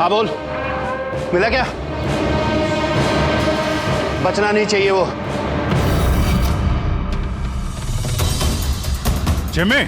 हाँ बोल, मिला क्या? बचना नहीं चाहिए वो। Jimmy,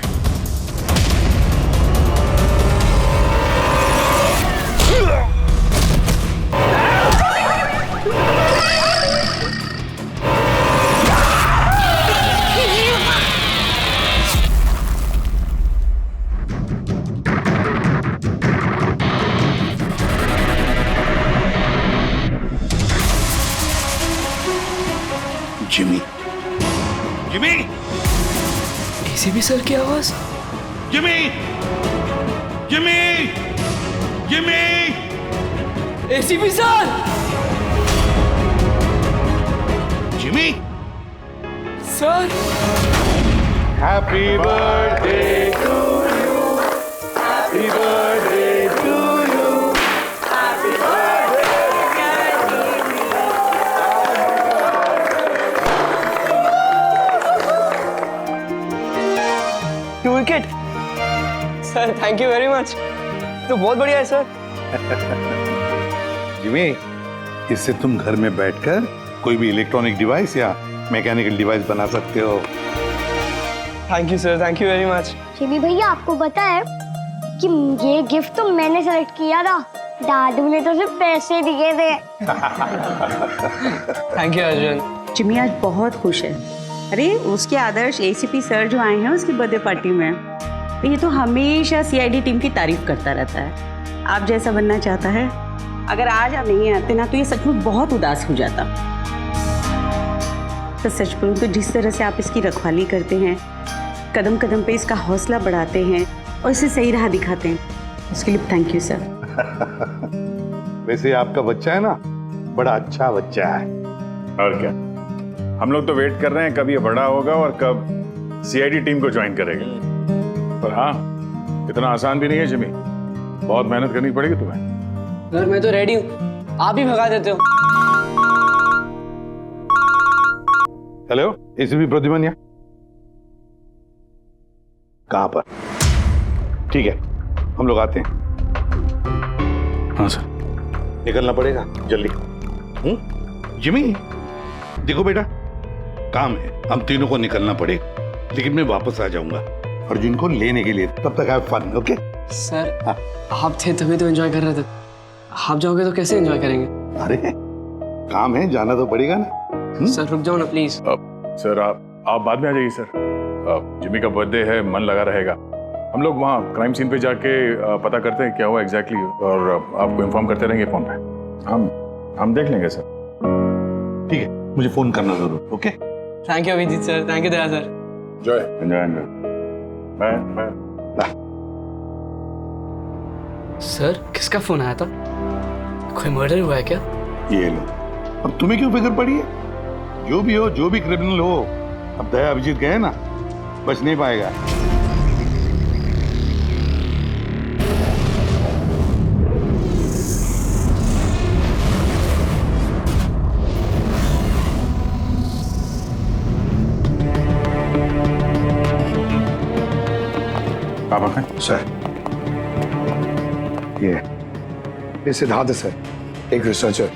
Jimmy, Jimmy, ACP sir की आवाज। Jimmy, Jimmy, Jimmy, ACP sir. Jimmy, sir. Happy birthday to you, happy birthday to you, happy to wicket. Sir thank you very much, तो बहुत बढ़िया है सर। जिमी, इससे तुम घर में बैठकर कोई भी इलेक्ट्रॉनिक डिवाइस या मैकेनिकल डिवाइस बना सकते हो। Thank you sir, thank you very much. Jimmy भैया आपको पता है कि ये गिफ्ट तो मैंने सेलेक्ट किया था, दादू ने तो सिर्फ पैसे दिए थे। Thank you Arjun. जिमी आज बहुत खुश है। अरे उसके आदर्श एसीपी सर जो आए हैं उसकी बर्थडे पार्टी में, तो ये तो हमेशा सीआईडी टीम की तारीफ करता रहता है। आप जैसा बनना चाहता है। अगर आज आप नहीं आते ना तो ये सच में बहुत उदास हो जाता। तो सच बोलूं तो जिस तरह से आप इसकी रखवाली करते हैं, कदम कदम पे इसका हौसला बढ़ाते हैं और इसे सही राह दिखाते हैं, उसके लिए थैंक यू सर। वैसे आपका बच्चा है ना, बड़ा अच्छा बच्चा है। और क्या, हम लोग तो वेट कर रहे हैं कब ये बड़ा होगा और कब सीआईडी टीम को ज्वाइन करेगा। पर हाँ, इतना आसान भी नहीं है जिमी, बहुत मेहनत करनी पड़ेगी तुम्हें। सर मैं तो रेडी हूँ, आप ही भगा देते हो। हेलो, एसीपी प्रद्युमन कहाँ पर? ठीक है, हम लोग आते हैं। हाँ सर। निकलना पड़ेगा जल्दी। जिमी, देखो बेटा, काम है, हम तीनों को निकलना पड़ेगा, लेकिन मैं वापस आ जाऊंगा अर्जुन को लेने के लिए। तब तक हैव फन, ओके? सर आप थे तभी तो एंजॉय कर रहे थे, आप जाओगे तो कैसे एंजॉय करेंगे? अरे काम है, जाना तो पड़ेगा ना। सर रुक जाओ ना प्लीज। सर आप बाद में आ जाइए सर। जिमी का बर्थडे है, मन लगा रहेगा। हम लोग वहाँ क्राइम सीन पे जाके पता करते हैं क्या हुआ एग्जैक्टली, और आपको इन्फॉर्म करते रहेंगे फोन पे। हम देख लेंगे सर। ठीक है, मुझे फोन करना जरूर, okay? Thank you Abhijeet sir, thank you Daya sir. Enjoy. Bye. Sir किसका फोन आया था? कोई मर्डर हुआ है क्या? ये लो, अब तुम्हें क्यों फिक्र पड़ी है? जो भी हो, जो भी क्रिमिनल हो, अब दया अभिजीत गए ना, बच नहीं पाएगा। आप आए सर, ये सिद्धार्थ है सर, एक रिसर्चर,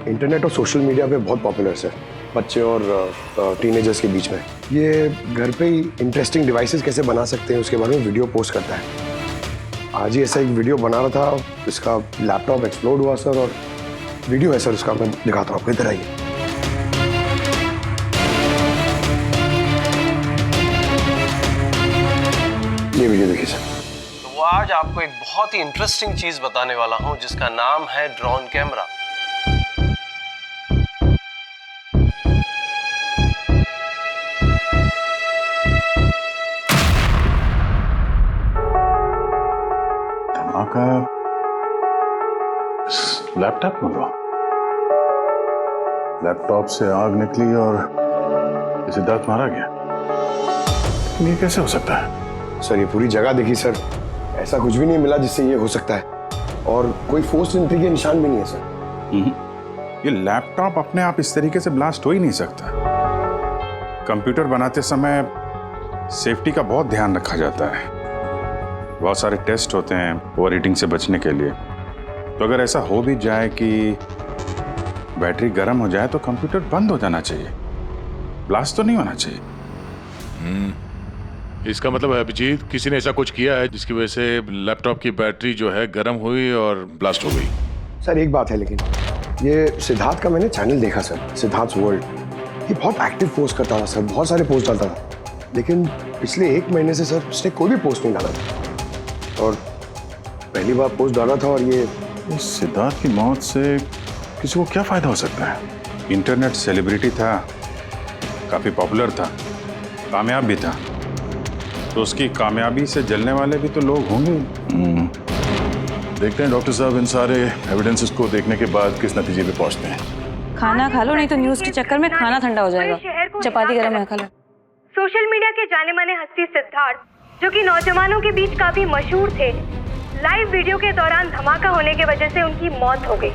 इंटरनेट और सोशल मीडिया पे बहुत पॉपुलर सर, बच्चे और टीनेजर्स के बीच में। ये घर पे ही इंटरेस्टिंग डिवाइसेस कैसे बना सकते हैं उसके बारे में वीडियो पोस्ट करता है। आज ही ऐसा एक वीडियो बना रहा था, इसका लैपटॉप एक्सप्लोड हुआ सर, और वीडियो है सर उसका, मैं दिखाता हूँ आपको, इधर आइए। ये वीडियो देखिए सर। तो आज आपको एक बहुत ही इंटरेस्टिंग चीज बताने वाला हूं जिसका नाम है ड्रोन कैमरा। धमाका लैपटॉप में हुआ। लैपटॉप से आग निकली और सिद्धार्थ मारा गया। ये कैसे हो सकता है? सर ये पूरी जगह देखी सर, ऐसा कुछ भी नहीं मिला जिससे ये हो सकता है, और कोई फोर्स एंट्री के निशान भी नहीं है सर। ये लैपटॉप अपने आप इस तरीके से ब्लास्ट हो ही नहीं सकता। कंप्यूटर बनाते समय सेफ्टी का बहुत ध्यान रखा जाता है, बहुत सारे टेस्ट होते हैं ओवर हीटिंग से बचने के लिए। तो अगर ऐसा हो भी जाए कि बैटरी गर्म हो जाए तो कंप्यूटर बंद हो जाना चाहिए, ब्लास्ट तो नहीं होना चाहिए। इसका मतलब है अभिजीत, किसी ने ऐसा कुछ किया है जिसकी वजह से लैपटॉप की बैटरी जो है गर्म हुई और ब्लास्ट हो गई। सर एक बात है, लेकिन ये सिद्धार्थ का मैंने चैनल देखा सर, सिद्धार्थ वर्ल्ड। ये बहुत एक्टिव पोस्ट करता था सर, बहुत सारे पोस्ट डालता था, लेकिन पिछले 1 महीने से सर उसने कोई भी पोस्ट नहीं डाला था, और पहली बार पोस्ट डाला था। और ये सिद्धार्थ की मौत से किसी को क्या फायदा हो सकता है? इंटरनेट सेलिब्रिटी था, काफी पॉपुलर था, कामयाब भी था, तो उसकी कामयाबी से जलने वाले भी तो लोग होंगे। देखते हैं डॉक्टर साहब इन सारे एविडेंसेस को देखने के बाद किस नतीजे पे पहुंचते हैं। खाना खा लो, नहीं तो न्यूज के चक्कर में खाना ठंडा हो जाएगा। चपाती गरम है, खा लो। सोशल मीडिया के जाने माने हस्ती सिद्धार्थ, जो कि नौजवानों के बीच काफी मशहूर थे, लाइव वीडियो के दौरान धमाका होने की वजह से उनकी मौत हो गई।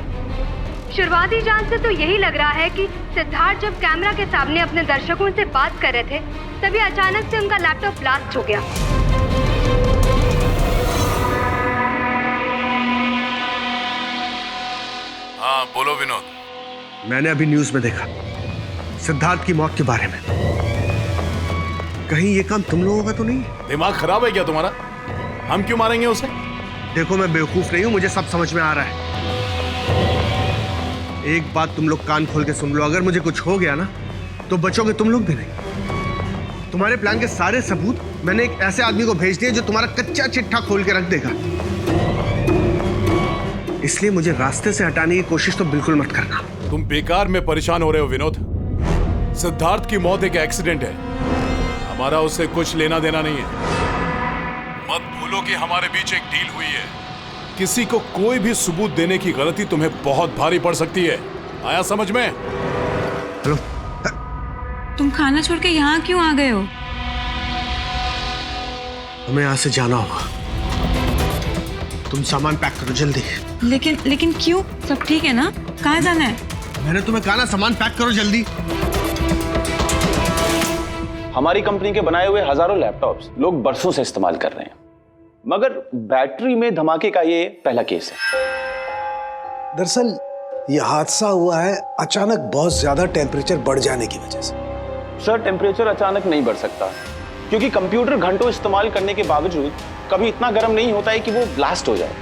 शुरुआती जांच से तो यही लग रहा है कि सिद्धार्थ जब कैमरा के सामने अपने दर्शकों से बात कर रहे थे, तभी अचानक से उनका लैपटॉप ब्लास्ट हो गया। हाँ बोलो विनोद। मैंने अभी न्यूज में देखा सिद्धार्थ की मौत के बारे में। कहीं ये काम तुम लोगों का तो नहीं? दिमाग खराब है क्या तुम्हारा? हम क्यों मारेंगे उसे? देखो मैं बेवकूफ नहीं हूं, मुझे सब समझ में आ रहा है। एक बात तुम लोग कान खोल के सुन लो, अगर मुझे कुछ हो गया ना तो बचोगे तुम लोग भी नहीं। तुम्हारे प्लान के सारे सबूत मैंने एक ऐसे आदमी को भेज दिए जो तुम्हारा कच्चा चिट्ठा खोल के रख देगा। इसलिए मुझे रास्ते से हटाने की कोशिश तो बिल्कुल मत करना। तुम बेकार में परेशान हो रहे हो विनोद। सिद्धार्थ की मौत एक एक्सीडेंट है, हमारा उससे कुछ लेना देना नहीं है। मत भूलो कि हमारे बीच एक डील हुई है। किसी को कोई भी सबूत देने की गलती तुम्हें बहुत भारी पड़ सकती है। आया समझ में? हेलो, तुम खाना छोड़ के यहाँ क्यों आ गए हो? हमें यहाँ से जाना होगा। तुम सामान पैक करो जल्दी। लेकिन क्यों? सब ठीक है ना? कहाँ जाना है? मैंने तुम्हें कहा ना, सामान पैक करो जल्दी। हमारी कंपनी के बनाए हुए हजारों लैपटॉप्स लोग बरसों से इस्तेमाल कर रहे हैं, मगर बैटरी में धमाके का ये पहला केस है। दरअसल ये हादसा हुआ है अचानक बहुत ज्यादा टेम्परेचर बढ़ जाने की वजह से। सर टेम्परेचर अचानक नहीं बढ़ सकता, क्योंकि कंप्यूटर घंटों इस्तेमाल करने के बावजूद कभी इतना गर्म नहीं होता है कि वो ब्लास्ट हो जाए।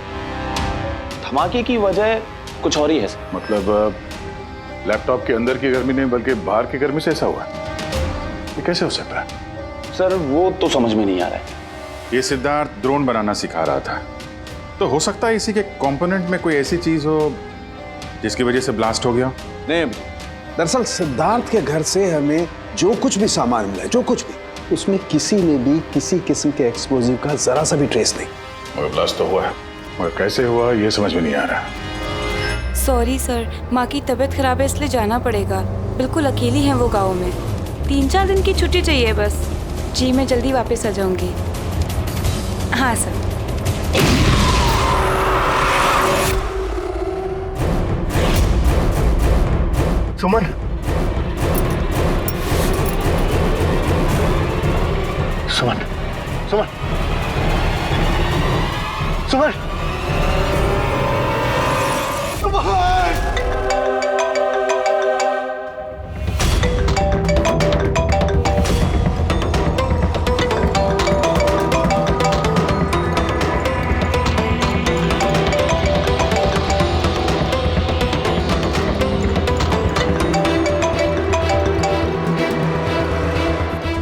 धमाके की वजह कुछ और ही है। मतलब लैपटॉप के अंदर की गर्मी नहीं बल्कि बाहर की गर्मी से ऐसा हुआ? ये कैसे हो सकता है? सर वो तो समझ में नहीं आ रहा है। ये सिद्धार्थ ड्रोन बनाना सिखा रहा था, तो हो सकता है इसी के कंपोनेंट में कोई ऐसी चीज हो जिसकी वजह से ब्लास्ट हो गया। नहीं, दरअसल सिद्धार्थ के घर से हमें जो कुछ भी सामान मिला है, जो कुछ भी, उसमें किसी ने भी किसी किस्म के एक्सप्लोजिव का जरा सा भी ट्रेस नहीं। मगर ब्लास्ट तो हुआ है, मगर कैसे हुआ ये समझ में नहीं आ रहा। सॉरी सर, माँ की तबीयत खराब है इसलिए जाना पड़ेगा। बिल्कुल अकेली हैं वो गाँव में। 3-4 दिन की छुट्टी चाहिए बस। जी मैं जल्दी वापस आ जाऊंगी। हाँ सर। सुमन, सुमन, सुमन, सुमन,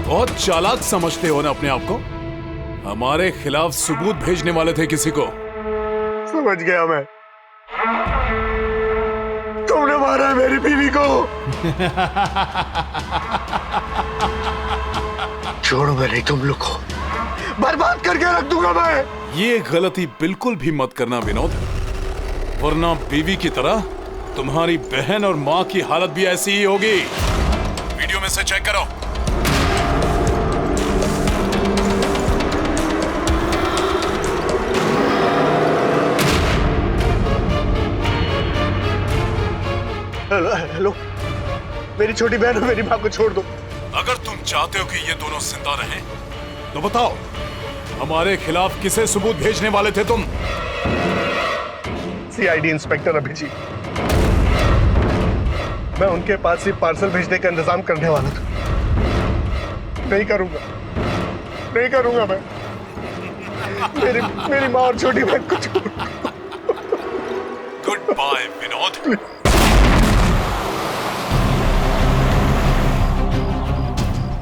बहुत चालाक समझते हो ना अपने आप को। हमारे खिलाफ सबूत भेजने वाले थे किसी को। समझ गया मैं। तुमने मारा है मेरी बीवी को। छोड़ूंगा नहीं तुम लोग को, बर्बाद करके रख दूंगा मैं। ये गलती बिल्कुल भी मत करना विनोद, वरना बीवी की तरह तुम्हारी बहन और माँ की हालत भी ऐसी ही होगी। वीडियो में से चेक करो। हेलो, मेरी छोटी बहन और मेरी माँ को छोड़ दो। अगर तुम चाहते हो कि ये दोनों जिंदा रहें, तो बताओ हमारे खिलाफ किसे सबूत भेजने वाले थे तुम? CID inspector Abhijeet. मैं उनके पास ही पार्सल भेजने का इंतजाम करने वाला था। नहीं करूंगा मैं। मेरी माँ और छोटी बहन को छोड़। Good bye Vinod.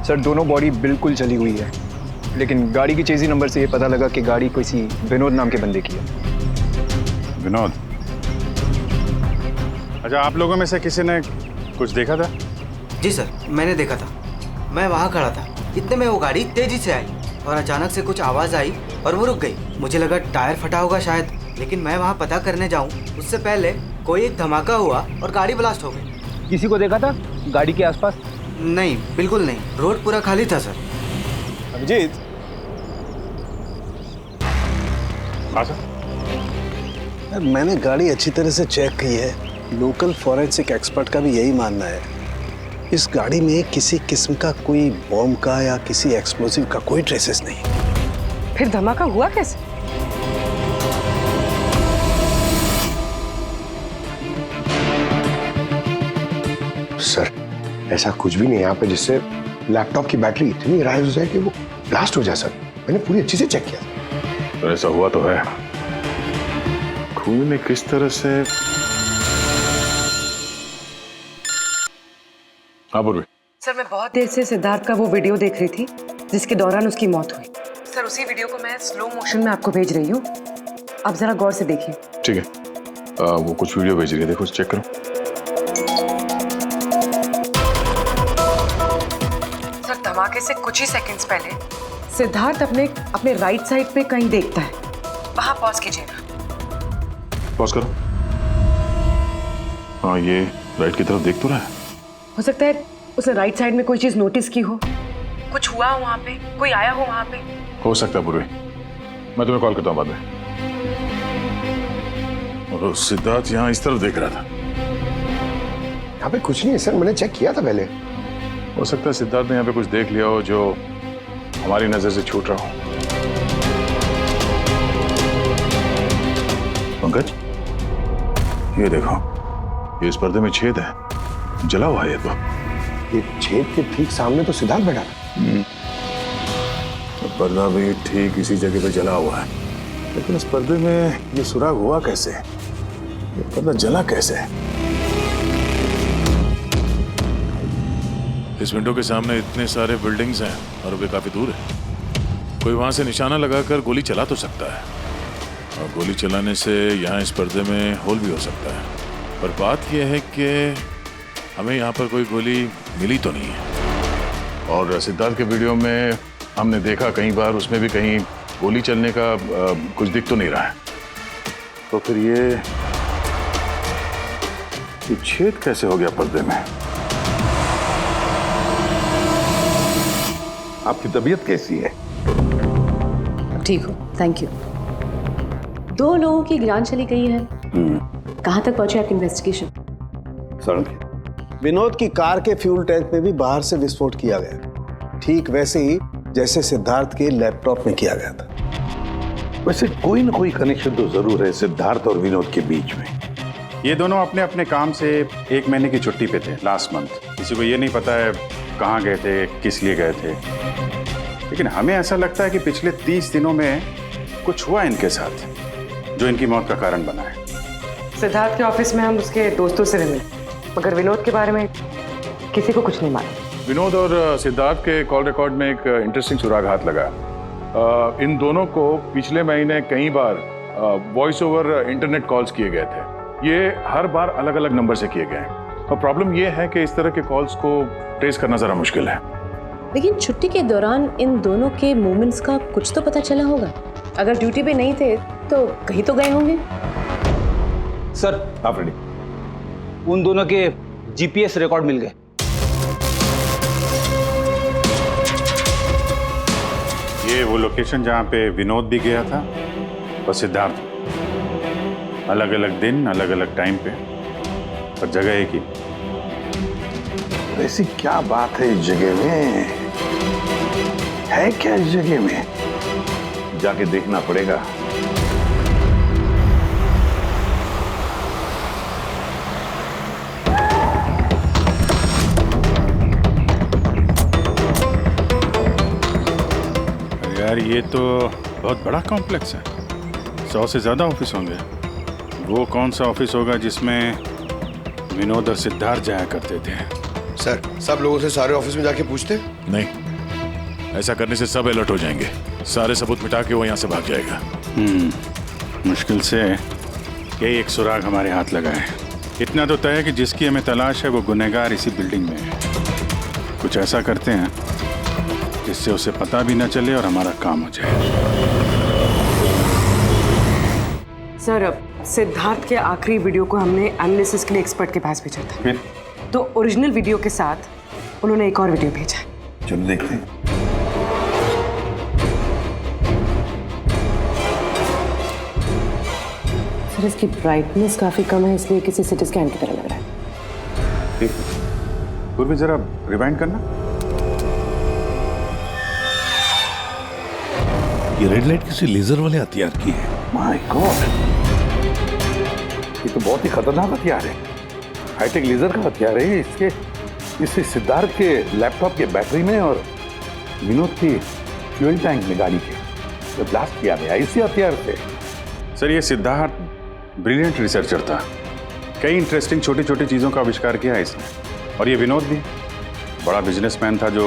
सर दोनों बॉडी बिल्कुल जली हुई है, लेकिन गाड़ी की चेजी नंबर से ये पता लगा कि गाड़ी किसी विनोद नाम के बंदे की है। विनोद, अच्छा आप लोगों में से किसी ने कुछ देखा था? जी सर, मैंने देखा था। मैं वहाँ खड़ा था, इतने में वो गाड़ी तेजी से आई और अचानक से कुछ आवाज़ आई और वो रुक गई। मुझे लगा टायर फटा होगा शायद, लेकिन मैं वहाँ पता करने जाऊँ उससे पहले कोई एक धमाका हुआ और गाड़ी ब्लास्ट हो गई। किसी को देखा था गाड़ी के आसपास? नहीं, बिल्कुल नहीं, रोड पूरा खाली था सर। अभिजीत, हाँ सर। मैंने गाड़ी अच्छी तरह से चेक की है। लोकल फॉरेंसिक एक्सपर्ट का भी यही मानना है। इस गाड़ी में किसी किस्म का कोई बॉम्ब का या किसी एक्सप्लोसिव का कोई ट्रेसेस नहीं। फिर धमाका हुआ कैसे? सर ऐसा कुछ भी नहीं यहाँ पे जिससे लैपटॉप की बैटरी इतनी राइज हो जाए कि वो ब्लास्ट हो जाए। सर मैंने पूरी अच्छी से चेक किया। तो ऐसा हुआ तो है। खून ने किस तरह से? हाँ पूर्वी। सर मैं बहुत देर से सिद्धार्थ का वो वीडियो देख रही थी जिसके दौरान उसकी मौत हुई। सर उसी वीडियो को मैं स्लो मोशन में आपको भेज रही हूँ, आप जरा गौर से देखिए। ठीक है, वो कुछ वीडियो भेज रही है, देखो चेक करो। सर धमाके से कुछ ही सेकंड्स पहले सिद्धार्थ अपने राइट साइड पे कहीं देखता है। वहां पॉज कीजिएगा। पॉज करो। हाँ ये राइट की तरफ देख तो रहा है। हो सकता है उसने राइट साइड में कोई चीज नोटिस की हो, कुछ हुआ हो वहां पे, कोई आया हो वहां पे। हो सकता है पूर्वी, मैं तुम्हें कॉल करता हूँ बाद में। और सिद्धार्थ यहाँ इस तरफ देख रहा था। यहाँ पे कुछ नहीं है सर, मैंने चेक किया था पहले। हो सकता है सिद्धार्थ ने यहाँ पे कुछ देख लिया हो जो हमारी नजर से छूट रहा हो। पंकज ये देखो, ये इस पर्दे में छेद है, जला हुआ है। तो ये छेद के ठीक सामने तो सिद्धार्थ बैठा था। तो पर्दा भी ठीक इसी जगह पे जला हुआ है, लेकिन इस पर्दे में ये सुराग हुआ कैसे? ये पर्दा जला कैसे? इस विंडो के सामने इतने सारे बिल्डिंग्स हैं और वे काफी दूर है। कोई वहां से निशाना लगाकर गोली चला तो सकता है, और गोली चलाने से यहाँ इस पर्दे में होल भी हो सकता है। पर बात यह है कि हमें यहाँ पर कोई गोली मिली तो नहीं है। और सिद्धार्थ के वीडियो में हमने देखा कई बार, उसमें भी कहीं गोली चलने का कुछ दिख तो नहीं रहा है। तो फिर ये छेद कैसे हो गया पर्दे में? आपकी तबीयत कैसी है? ठीक हो, थैंक यू। 2 लोगों की जान चली गई है। कहाँ तक पहुंचे आपकी इन्वेस्टिगेशन? सड़क विनोद की कार के फ्यूल टैंक में भी बाहर से विस्फोट किया गया, ठीक वैसे ही जैसे सिद्धार्थ के लैपटॉप में किया गया था। वैसे कोई ना कोई कनेक्शन तो जरूर है सिद्धार्थ और विनोद के बीच में। ये दोनों अपने अपने काम से 1 महीने की छुट्टी पे थे लास्ट मंथ। किसी को ये नहीं पता है कहाँ गए थे, किस लिए गए थे, लेकिन हमें ऐसा लगता है कि पिछले 30 दिनों में कुछ हुआ इनके साथ जो इनकी मौत का कारण बना है। सिद्धार्थ के ऑफिस में हम उसके दोस्तों से मिले, मगर विनोद के बारे में किसी को कुछ नहीं मालूम। विनोद और सिद्धार्थ के कॉल रिकॉर्ड में एक इंटरेस्टिंग सुराग हाथ लगा। इन दोनों को पिछले महीने कई बार वॉइस ओवर इंटरनेट कॉल्स किए गए थे। ये हर बार अलग अलग नंबर से किए गए, और प्रॉब्लम ये है कि इस तरह के कॉल्स को ट्रेस करना जरा मुश्किल है। लेकिन छुट्टी के दौरान इन दोनों के मूवमेंट्स का कुछ तो पता चला होगा। अगर ड्यूटी पे नहीं थे तो कहीं तो गए होंगे। सर आप रेडी? उन दोनों के जीपीएस रिकॉर्ड मिल गए। ये वो लोकेशन जहाँ पे विनोद भी गया था और सिद्धार्थ, अलग अलग दिन, अलग अलग टाइम पे, और जगह एक ही। ऐसी क्या बात है इस जगह में? है क्या इस जगह में? जाके देखना पड़ेगा। ये तो बहुत बड़ा कॉम्प्लेक्स है, 100 से ज़्यादा ऑफिस होंगे। वो कौन सा ऑफिस होगा जिसमें विनोद और सिद्धार्थ जाया करते थे? सर, सब लोगों से सारे ऑफिस में जाके पूछते? नहीं, ऐसा करने से सब अलर्ट हो जाएंगे। सारे सबूत मिटा के वो यहाँ से भाग जाएगा। मुश्किल से यही एक सुराग हमारे हाथ लगा है। इतना तो तय है कि जिसकी हमें तलाश है वो गुनहगार इसी बिल्डिंग में है। कुछ ऐसा करते हैं जिससे उसे पता भी न चले और हमारा काम हो जाए। सर, अब सिद्धार्थ के आखिरी वीडियो को हमने एनालिसिस के लिए एक्सपर्ट के पास भेजा था। फिर? तो ओरिजिनल वीडियो के साथ उन्होंने एक और वीडियो भेजा है। चलो देखते हैं। सर, इसकी ब्राइटनेस काफी कम है, इसलिए किसी सिटी स्कैन की तरह लग रहा है। ठीक, पूर्वी जरा रिवाइंड करना। ये रेड लाइट किसी लेजर वाले हथियार की है। माय गॉड, ये तो बहुत ही खतरनाक हथियार है। हाईटेक लेजर का हथियार है। इससे सिद्धार्थ के लैपटॉप के बैटरी में और विनोद की फ्यूल टैंक में गाड़ी के तो ब्लास्ट किया गया इसी हथियार से। सर, ये सिद्धार्थ ब्रिलियंट रिसर्चर था। कई इंटरेस्टिंग छोटी छोटी चीज़ों का आविष्कार किया है इसने। और ये विनोद भी बड़ा बिजनेसमैन था जो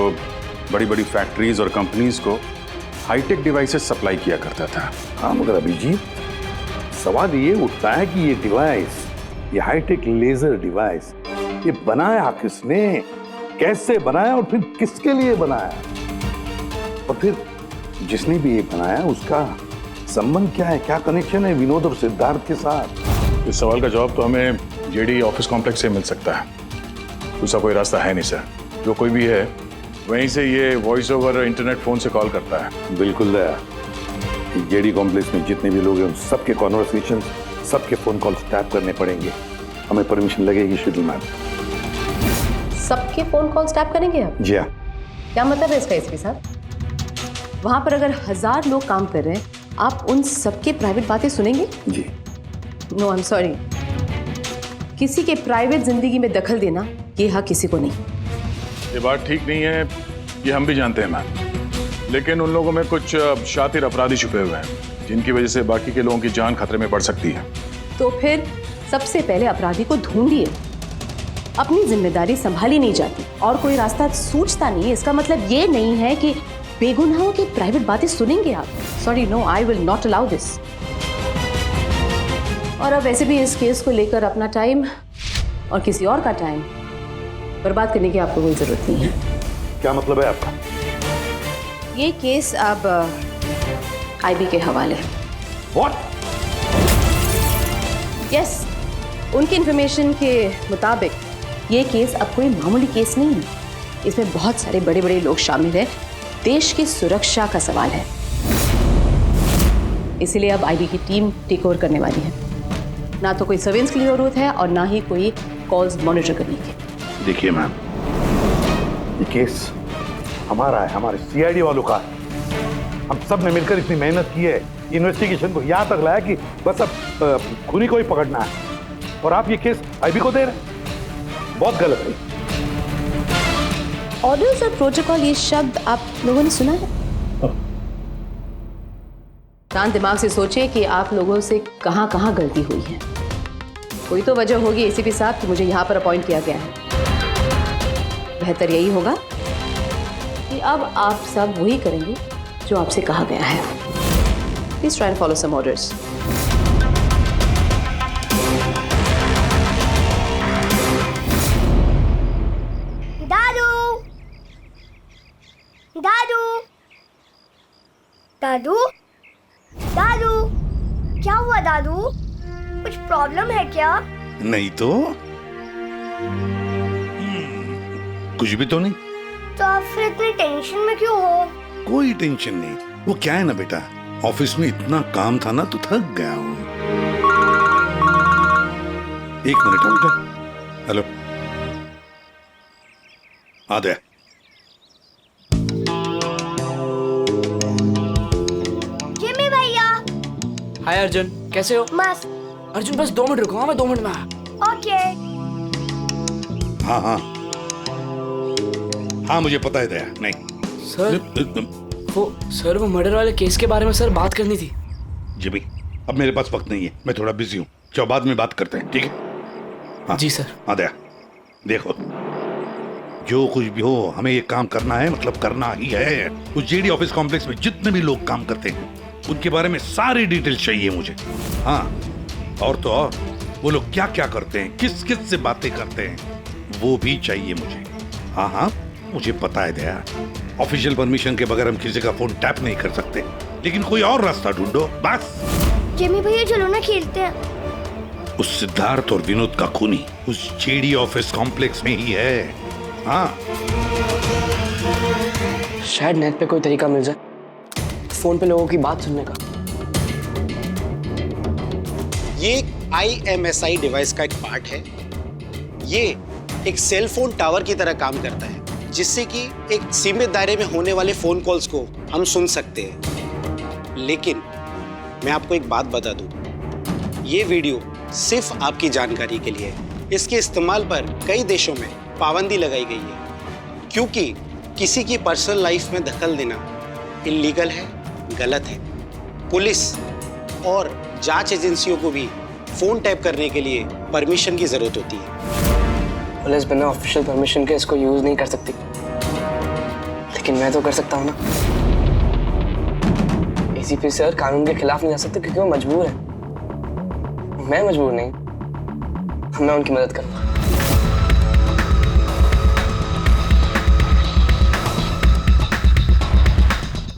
बड़ी बड़ी फैक्ट्रीज और कंपनीज को हाईटेक डिवाइसेस सप्लाई किया करता था। हाँ, मगर अभिजीत, सवाल ये उठता है कि ये डिवाइस, ये हाईटेक लेजर डिवाइस, ये बनाया किसने, कैसे बनाया और फिर किसके लिए बनाया, और फिर जिसने भी ये बनाया उसका संबंध क्या है, क्या कनेक्शन है विनोद और सिद्धार्थ के साथ? इस सवाल का जवाब तो हमें जेडी ऑफिस कॉम्प्लेक्स से मिल सकता है। दूसरा कोई रास्ता है नहीं सर। जो कोई भी है वहीं से ये वॉइस ओवर इंटरनेट फोन से कॉल करता है। बिल्कुल दया, जेडी कॉम्प्लेक्स में जितने भी लोग हैं उन सबके कॉन्वर्सेशन, सबके फोन कॉल्स टैप करने पड़ेंगे। हमें परमिशन लगेगी शेड्यूल मैम। सबके फोन कॉल्स टैप करेंगे आप? जी हाँ। क्या मतलब है इसका इसके साथ? वहां पर अगर 1000 लोग काम कर रहे हैं, आप उन सबके प्राइवेट बातें सुनेंगे? जी। No, I am sorry. किसी के प्राइवेट जिंदगी में दखल देना ये हक किसी को नहीं। ये बात ठीक नहीं है, ये हम भी जानते हैं मैम। लेकिन उन लोगों में कुछ शातिर अपराधी छुपे हुए हैं जिनकी वजह से बाकी के लोगों की जान खतरे में पड़ सकती है। तो फिर सबसे पहले अपराधी को ढूंढिए। अपनी जिम्मेदारी संभाली नहीं जाती और कोई रास्ता सूझता नहीं है, इसका मतलब ये नहीं है कि बेगुनाहों की प्राइवेट बातें सुनेंगे आप। Sorry, no, I will not allow this. और अब वैसे भी इस केस को लेकर अपना टाइम और किसी और का टाइम बर्बाद करने की आपको कोई जरूरत नहीं है। क्या मतलब है आपका? ये केस अब आईबी के हवाले है। What? यस, उनकी इंफॉर्मेशन के मुताबिक ये केस अब कोई मामूली केस नहीं है। इसमें बहुत सारे बड़े बड़े लोग शामिल हैं। देश की सुरक्षा का सवाल है, इसीलिए अब आईबी की टीम टेक ओवर करने वाली है। ना तो कोई सर्वेलेंस की जरूरत है और ना ही कोई कॉल्स मॉनिटर करने की। देखिए मैम, ये केस हमारा है, हमारे सीआईडी वालों का है। हम सब ने मिलकर इतनी मेहनत की है, इन्वेस्टिगेशन को यहाँ तक लाया कि बस अब खूनी को ही पकड़ना है, और आप ये केस आईबी को दे रहे हैं। बहुत गलत है। ऑर्डर्स और प्रोटोकॉल, ये शब्द आप लोगों ने सुना है? शांत दिमाग से सोचिए कि आप लोगों से कहाँ कहाँ गलती हुई है। कोई तो वजह होगी एसीपी साहब कि मुझे यहाँ पर अपॉइंट किया गया है। बेहतर यही होगा कि अब आप सब वही करेंगे जो आपसे कहा गया है। Please try and follow some orders. दादू, दादू, दादू, दादू, क्या हुआ दादू? कुछ प्रॉब्लम है क्या? नहीं तो कुछ भी तो नहीं। तो आप फिर इतनी टेंशन में क्यों हो? कोई टेंशन नहीं। वो क्या है ना बेटा, ऑफिस में इतना काम था ना तो थक गया हूँ। एक मिनट है बेटा। हेलो, आ गया। जिमी भैया। हाय अर्जुन, कैसे हो? मस्त। अर्जुन बस 2 मिनट रुको, हाँ मैं 2 मिनट में आया। ओके। हाँ हाँ हाँ, मुझे पता है दया। नहीं सर, वो मर्डर वाले केस के बारे में सर बात करनी थी। जिमी, अब मेरे पास वक्त नहीं है, मैं थोड़ा बिजी हूँ। चलो बाद में बात करते हैं, ठीक है? हाँ जी सर। हाँ दया, देखो जो कुछ भी हो हमें ये काम करना है, मतलब करना ही है। उस जेडी ऑफिस कॉम्प्लेक्स में जितने भी लोग काम करते हैं उनके बारे में सारी डिटेल चाहिए मुझे। हाँ, और तो और वो लोग क्या क्या करते हैं, किस किस से बातें करते हैं, वो भी चाहिए मुझे। हाँ हाँ मुझे पता है दया, ऑफिशियल परमिशन के बगैर हम किसी का फोन टैप नहीं कर सकते, लेकिन कोई और रास्ता ढूंढो बस। जिमी भैया चलो ना खेलते हैं। उस सिद्धार्थ और विनोद का खूनी उस जेडी ऑफिस कॉम्प्लेक्स में ही है। हाँ, शायद नेट पे कोई तरीका मिल जाए फोन पे लोगों की बात सुनने का। ये एक IMSI डिवाइस का एक पार्ट है। ये एक सेल फोन टावर की तरह काम करता है, जिससे कि एक सीमित दायरे में होने वाले फोन कॉल्स को हम सुन सकते हैं। लेकिन मैं आपको एक बात बता दूं, ये वीडियो सिर्फ आपकी जानकारी के लिए है। इसके इस्तेमाल पर कई देशों में पाबंदी लगाई गई है, क्योंकि किसी की पर्सनल लाइफ में दखल देना इल्लीगल है, गलत है। पुलिस और जांच एजेंसियों को भी फोन टैप करने के लिए परमिशन की जरूरत होती है। पुलिस बिना ऑफिशियल परमिशन के इसको यूज नहीं कर सकती, लेकिन मैं तो कर सकता हूँ ना। ACP सर कानून के खिलाफ नहीं जा सकते क्योंकि वो मजबूर है। मैं मजबूर नहीं, मैं उनकी मदद करूँगा।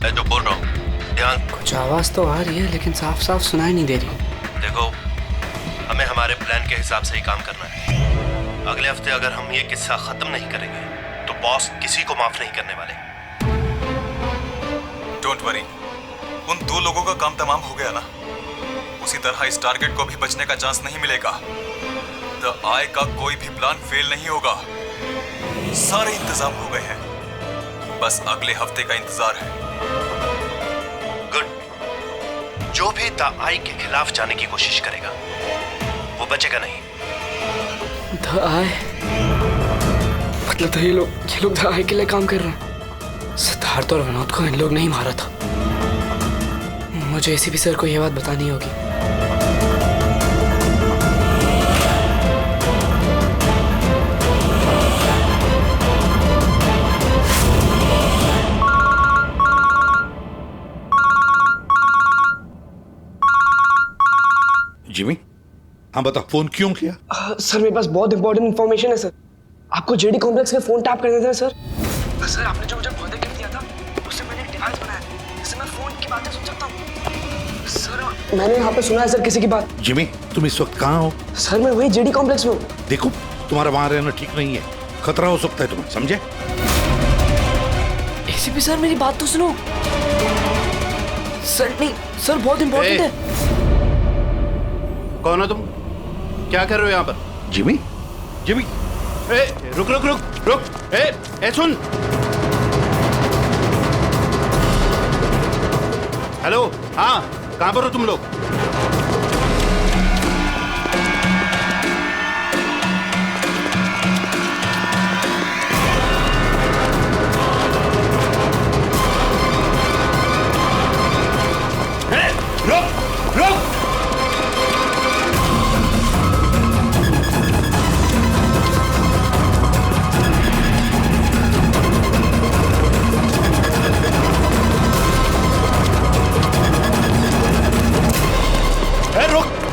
मैं जो बोल रहा हूँ ध्यान। कुछ आवाज तो आ रही है लेकिन साफ साफ सुनाई नहीं दे रही। देखो, हमें हमारे प्लान के हिसाब से ही काम करना है। अगले हफ्ते अगर हम ये किस्सा खत्म नहीं करेंगे तो बॉस किसी को माफ नहीं करने वाले। डोंट वरी, उन 2 लोगों का काम तमाम हो गया ना। उसी तरह इस टारगेट को भी बचने का चांस नहीं मिलेगा। द आई का कोई भी प्लान फेल नहीं होगा। सारे इंतजाम हो गए हैं, बस अगले हफ्ते का इंतजार है। गुड। जो भी द आई के खिलाफ जाने की कोशिश करेगा वो बचेगा नहीं। द आई मतलब तो ये लोग द आई के लिए काम कर रहे हैं। सिद्धार्थ और विनोद को इन लोग नहीं मारा था। मुझे ACP सर को ये बात बतानी होगी। जिमी, हाँ बता, फोन क्यों किया? सर मेरे पास बहुत इंपॉर्टेंट इन्फॉर्मेशन है सर। आपको जेडी कॉम्प्लेक्स के फोन टैप करने थे सर। सर आपने जो मुझे बर्थडे गिफ्ट दिया था उससे मैंने एक डिवाइस बनाया है जिससे मैं फोन की बातें सुन सकता हूँ। सर मैंने यहाँ पे सुना है सर किसी की बात। जिमी, तुम इस वक्त कहाँ हो? सर मैं वही जेडी कॉम्प्लेक्स में हूँ। देखो, तुम्हारा वहां रहना ठीक नहीं है, खतरा हो सकता है तुम्हें, समझे? ACP सर मेरी बात तो सुनो। सर नहीं, सर बहुत इंपॉर्टेंट है। कौन हो तुम? क्या कर रहे हो यहाँ पर? जिमी, जिमी, रुक रुक रुक रुक। सुन। हेलो, हाँ कहाँ पर हो तुम लोग? रुक रुक।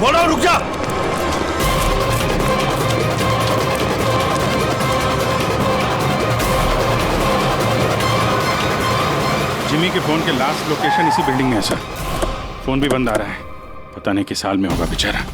बोलो रुक जा। जिमी के फोन के लास्ट लोकेशन इसी बिल्डिंग में है सर। फोन भी बंद आ रहा है, पता नहीं किस हाल में होगा बेचारा।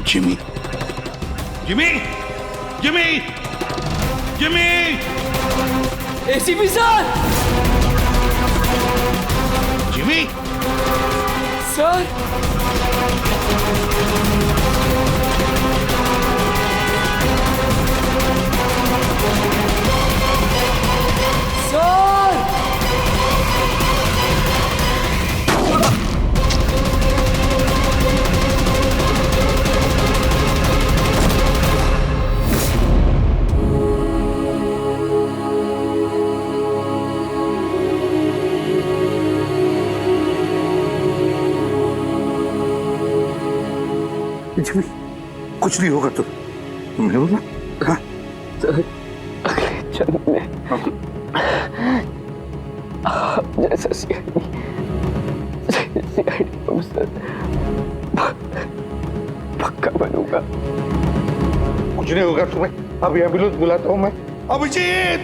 Jimmy, Jimmy, Jimmy, Jimmy, ACP sir. Jimmy, sir Jimmy, कुछ नहीं होगा तुम्हें बोला। हाँ? अगले जन्म में आप जैसा सीआईडी ऑफिसर पक्का बनूंगा। कुछ नहीं होगा तुम्हें। अभी एम्बुलेंस बुलाता हूँ मैं। अभिजीत,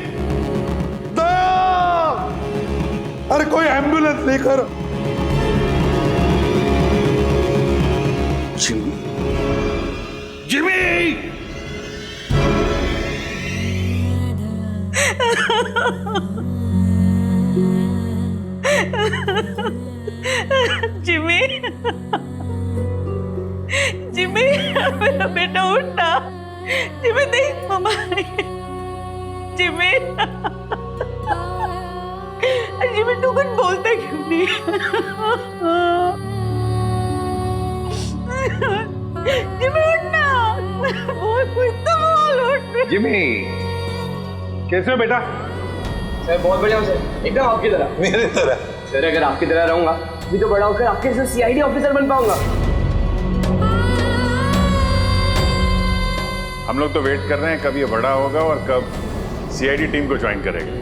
दया, अरे कोई एम्बुलेंस लेकर। जिमी, जिमी, जिमी, जिमी, मेरा बेटा उठना। जिमी देख मम्मा, जिमी, जिमी तू कुछ बोलता क्यों नहीं? जिमी उठना, बोल कुछ तो बोल उठ। जिमी, कैसे हो बेटा? सर बहुत बढ़िया हूँ सर, एकदम आपकी तरह। मेरे तरह? सर अगर आपकी तरह रहूंगा भी तो बड़ा होकर आपके जैसे सीआईडी ऑफिसर बन पाऊंगा। हम लोग तो वेट कर रहे हैं कब ये बड़ा होगा और कब सीआईडी टीम को ज्वाइन करेगा।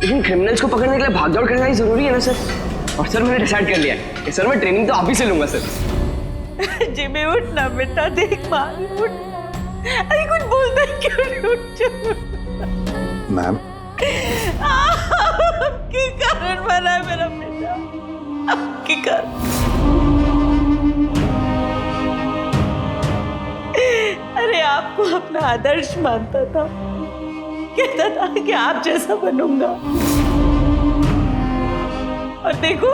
लेकिन क्रिमिनल्स को पकड़ने के लिए भागदौड़ करना ही जरूरी है ना सर। और सर मैंने डिसाइड कर लिया है कि सर मैं ट्रेनिंग तो आप ही से लूंगा सर। जिमी उठना बेटा, देख माँ उठ। अरे कुछ बोलता क्यों नहीं? उठ मैम, आपके कारण बना है मेरा बेटा, आपके कारण। अरे आपको अपना आदर्श मानता था, कहता था कि आप जैसा बनूंगा, और देखो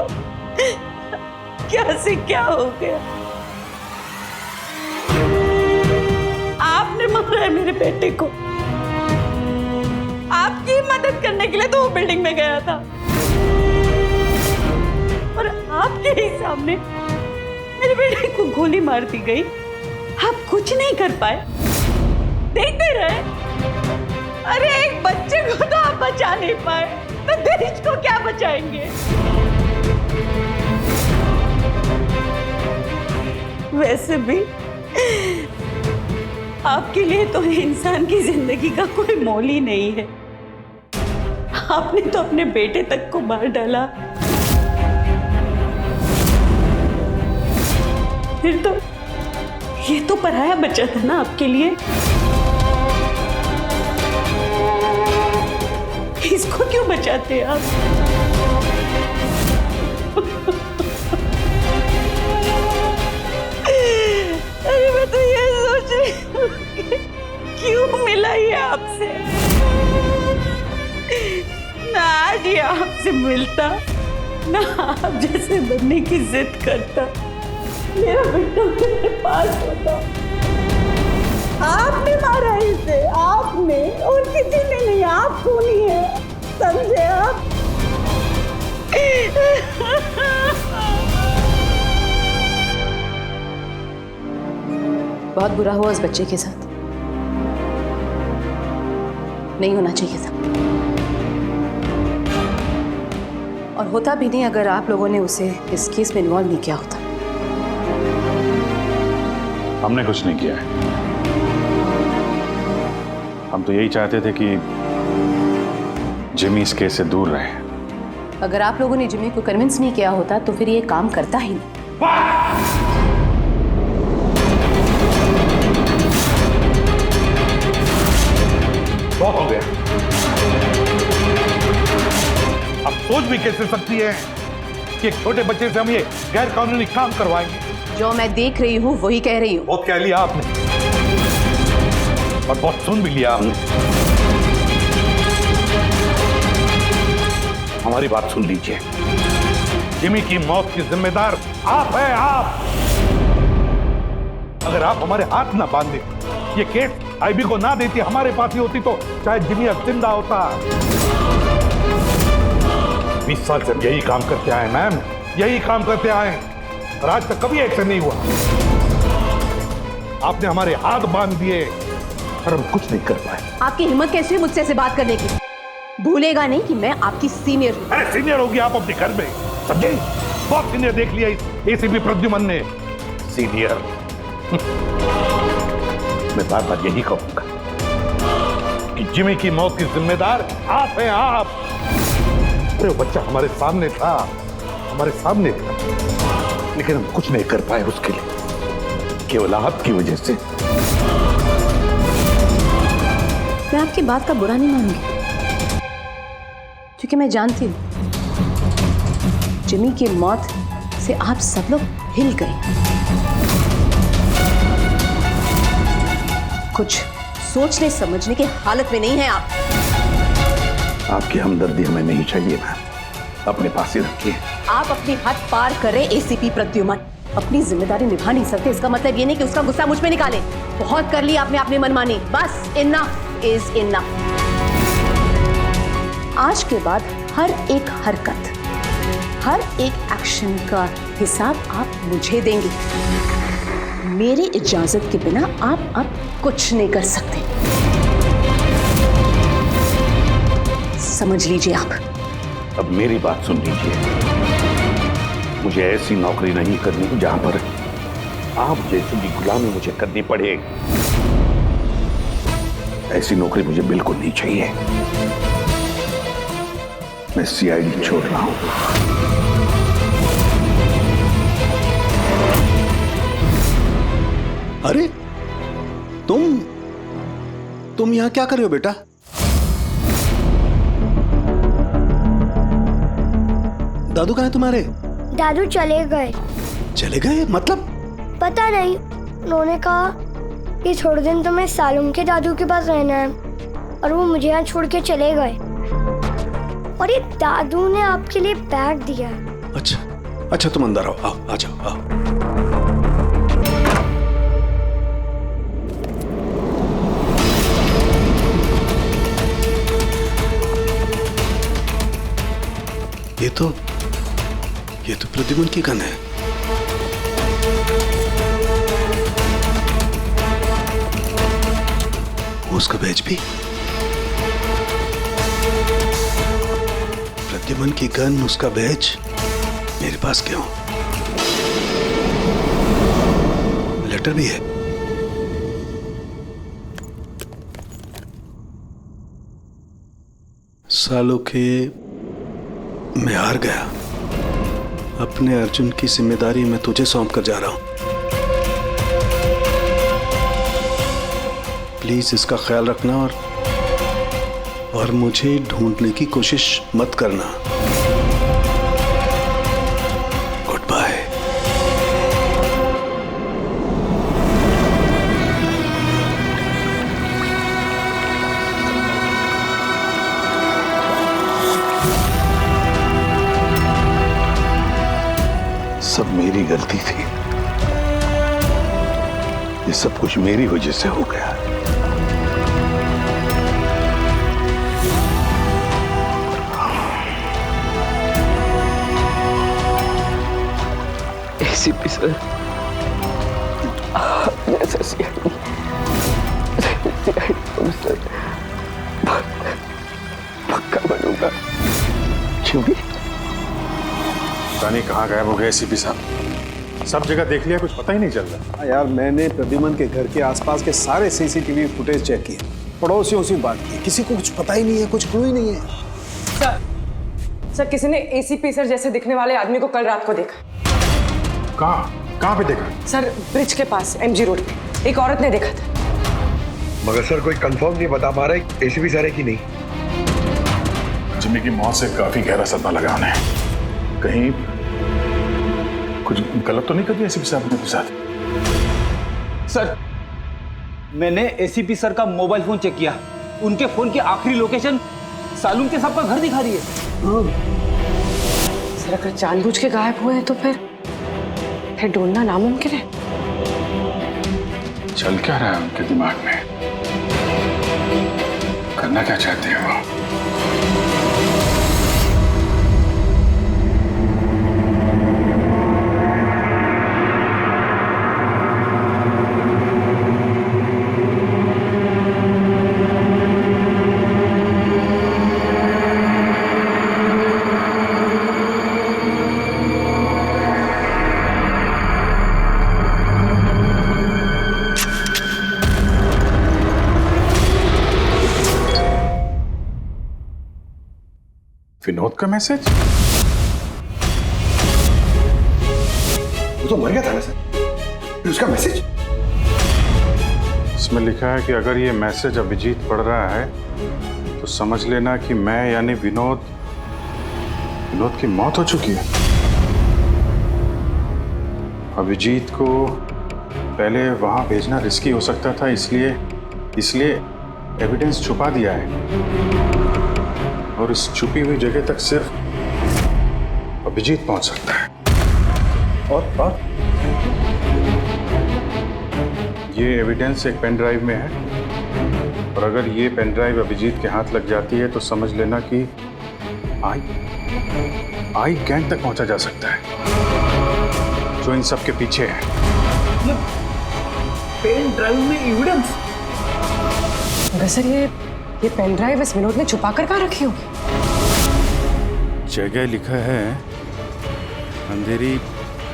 क्या से क्या हो गया। आपने मारा है मेरे बेटे को। आपकी मदद करने के लिए तो वो बिल्डिंग में गया था, और आपके ही सामने मेरे बेटे को गोली मार दी गई। आप कुछ नहीं कर पाए, देखते रहे। अरे एक बच्चे को तो आप बचा नहीं पाए, तो देश को क्या बचाएंगे? वैसे भी आपके लिए तो इंसान की जिंदगी का कोई मोल ही नहीं है। आपने तो अपने बेटे तक को मार डाला। फिर तो ये तो पराया बच्चा था ना आपके लिए। इसको क्यों बचाते आप? अरे मैं तो ये सोच रही हूँ क्यों मिला ये आपसे। ना आज ये आपसे मिलता, ना आप जैसे बनने की जिद करता, मेरा बेटा मेरे पास होता। आपने मारा इसे, आपने, और किसी ने नहीं। आप खूनी है, समझे आप? बहुत बुरा हुआ उस बच्चे के साथ, नहीं होना चाहिए था। और होता भी नहीं अगर आप लोगों ने उसे इस केस में इन्वॉल्व नहीं किया होता। हमने कुछ नहीं किया है। हम तो यही चाहते थे कि जिमी इस केस से दूर रहे। अगर आप लोगों ने जिमी को कन्विंस नहीं किया होता तो फिर ये काम करता ही नहीं। बहुत हो गया। अब सोच भी कैसे सकती है कि एक छोटे बच्चे से हम ये गैर कानूनी काम करवाएंगे? जो मैं देख रही हूँ वही कह रही हूँ। बहुत कह लिया आपने, और बहुत सुन भी लिया आपने। हमारी बात सुन लीजिए। जिमी की मौत की जिम्मेदार आप है, आप। अगर आप हमारे हाथ ना बांधे ये केस आईबी को ना देती, हमारे पास ही होती तो शायद जिमी अब जिंदा होता। 20 साल से हम यही काम करते आए मैम, यही काम करते आए और आज तक कभी एक्शन नहीं हुआ। आपने हमारे हाथ बांध दिए और हम कुछ नहीं कर पाए। आपकी हिम्मत कैसी है मुझसे ऐसे बात करने की? भूलेगा नहीं कि मैं आपकी सीनियर हूँ। अरे सीनियर होगी आप अपने घर में, समझे? बहुत सीनियर देख लिया इस एसीपी प्रद्युमन ने। सीनियर मैं बार बार यही कहूंगा कि जिमी की मौत की जिम्मेदार आप हैं, आप। अरे बच्चा हमारे सामने था, हमारे सामने था, लेकिन हम कुछ नहीं कर पाए उसके लिए, केवल आपकी वजह से। मैं आपकी बात का बुरा नहीं मानूंगी, क्योंकि मैं जानती हूँ जिमी की मौत से आप सब लोग हिल गए। कुछ सोचने समझने की हालत में नहीं है आप। आपकी हमदर्दी हमें नहीं चाहिए मैम, अपने पास ही रखिए। आप अपनी हद पार कर रहे एसीपी प्रद्युमन। अपनी जिम्मेदारी निभा नहीं सकते, इसका मतलब ये नहीं कि उसका गुस्सा मुझ पे निकाले। बहुत कर लिया आपने अपनी मनमानी, बस इनफ इज इनफ। आज के बाद हर एक हरकत, हर एक एक्शन का हिसाब आप मुझे देंगे। मेरी इजाजत के बिना आप अब कुछ नहीं कर सकते, समझ लीजिए आप। अब मेरी बात सुन लीजिए, मुझे ऐसी नौकरी नहीं करनी जहां पर आप जैसे की गुलामी मुझे करनी पड़े। ऐसी नौकरी मुझे बिल्कुल नहीं चाहिए। मैं सीआईडी छोड़ रहा हूं। अरे तुम यहां क्या कर रहे हो बेटा? दादू कहाँ है तुम्हारे? दादू चले गए। चले गए मतलब? पता नहीं, उन्होंने कहा कि थोड़े दिन तो मैं सालुम के दादू के पास रहना है और वो मुझे यहाँ छोड़ के चले गए। और ये दादू ने आपके लिए बैग दिया है। अच्छा तुम अंदर आओ, आ जाओ आओ। ये तो प्रद्युमन की गन है। उसका बैच भी। प्रद्युमन की गन, उसका बैच मेरे पास क्यों? लेटर भी है। सालों के मैं हार गया। अपने अर्जुन की जिम्मेदारी मैं तुझे सौंप कर जा रहा हूं। प्लीज इसका ख्याल रखना और मुझे ढूंढने की कोशिश मत करना। Good bye. सब मेरी गलती थी, ये सब कुछ मेरी वजह से हो गया। एसीपी सर, आपने ऐसा सीआईडी सर, पक्का बनूंगा। क्यों? पता नहीं कहाँ गायब हो गए एसीपी साहब, सब जगह देख लिया, कुछ पता ही नहीं चल रहा। यार मैंने प्रद्युमन के घर के आसपास के सारे सीसीटीवी फुटेज चेक किए, पड़ोसियों से बात की, किसी को कुछ पता ही नहीं है, कुछ क्लू ही नहीं है। सर किसी ने एसीपी सर जैसे दिखने वाले आदमी को कल रात को देखा। कहाँ पे देखा? सर ब्रिज के पास एमजी रोड पे एक औरत ने देखा था। मगर सर कोई कंफर्म नहीं बता पा रहे एसीपी सर है कि नहीं। जिमी की मौत से काफी गहरा सदमा लगा उन्हें। कहीं कुछ गलत तो नहीं कर दिया एसीपी साहब ने साथ? सर मैंने एसीपी सर का मोबाइल फोन चेक किया, उनके फोन की आखिरी लोकेशन सालूम के साहब का घर दिखा रही है। सर अगर जानबूझ के गायब हुए हैं तो फिर ढूंढना नामुमकिन है। चल क्या रहा है उनके दिमाग में? करना क्या चाहते हैं वो? विनोद का मैसेज? वो तो मर गया था ना सर, फिर उसका मैसेज? इसमें लिखा है कि अगर ये मैसेज अभिजीत पढ़ रहा है तो समझ लेना कि मैं यानी विनोद की मौत हो चुकी है। अभिजीत को पहले वहां भेजना रिस्की हो सकता था, इसलिए एविडेंस छुपा दिया है और इस छुपी हुई जगह तक सिर्फ अभिजीत पहुंच सकता है। और ये एविडेंस एक पेन ड्राइव में है और अगर ये पेन ड्राइव अभिजीत के हाथ लग जाती है तो समझ लेना कि आई गैंग तक पहुंचा जा सकता है जो इन सब के पीछे है। पेन ड्राइव में एविडेंस? मगर सर ये पेन ड्राइव इस विनोद ने छुपा कर कहाँ रखी होगी? जगह लिखा है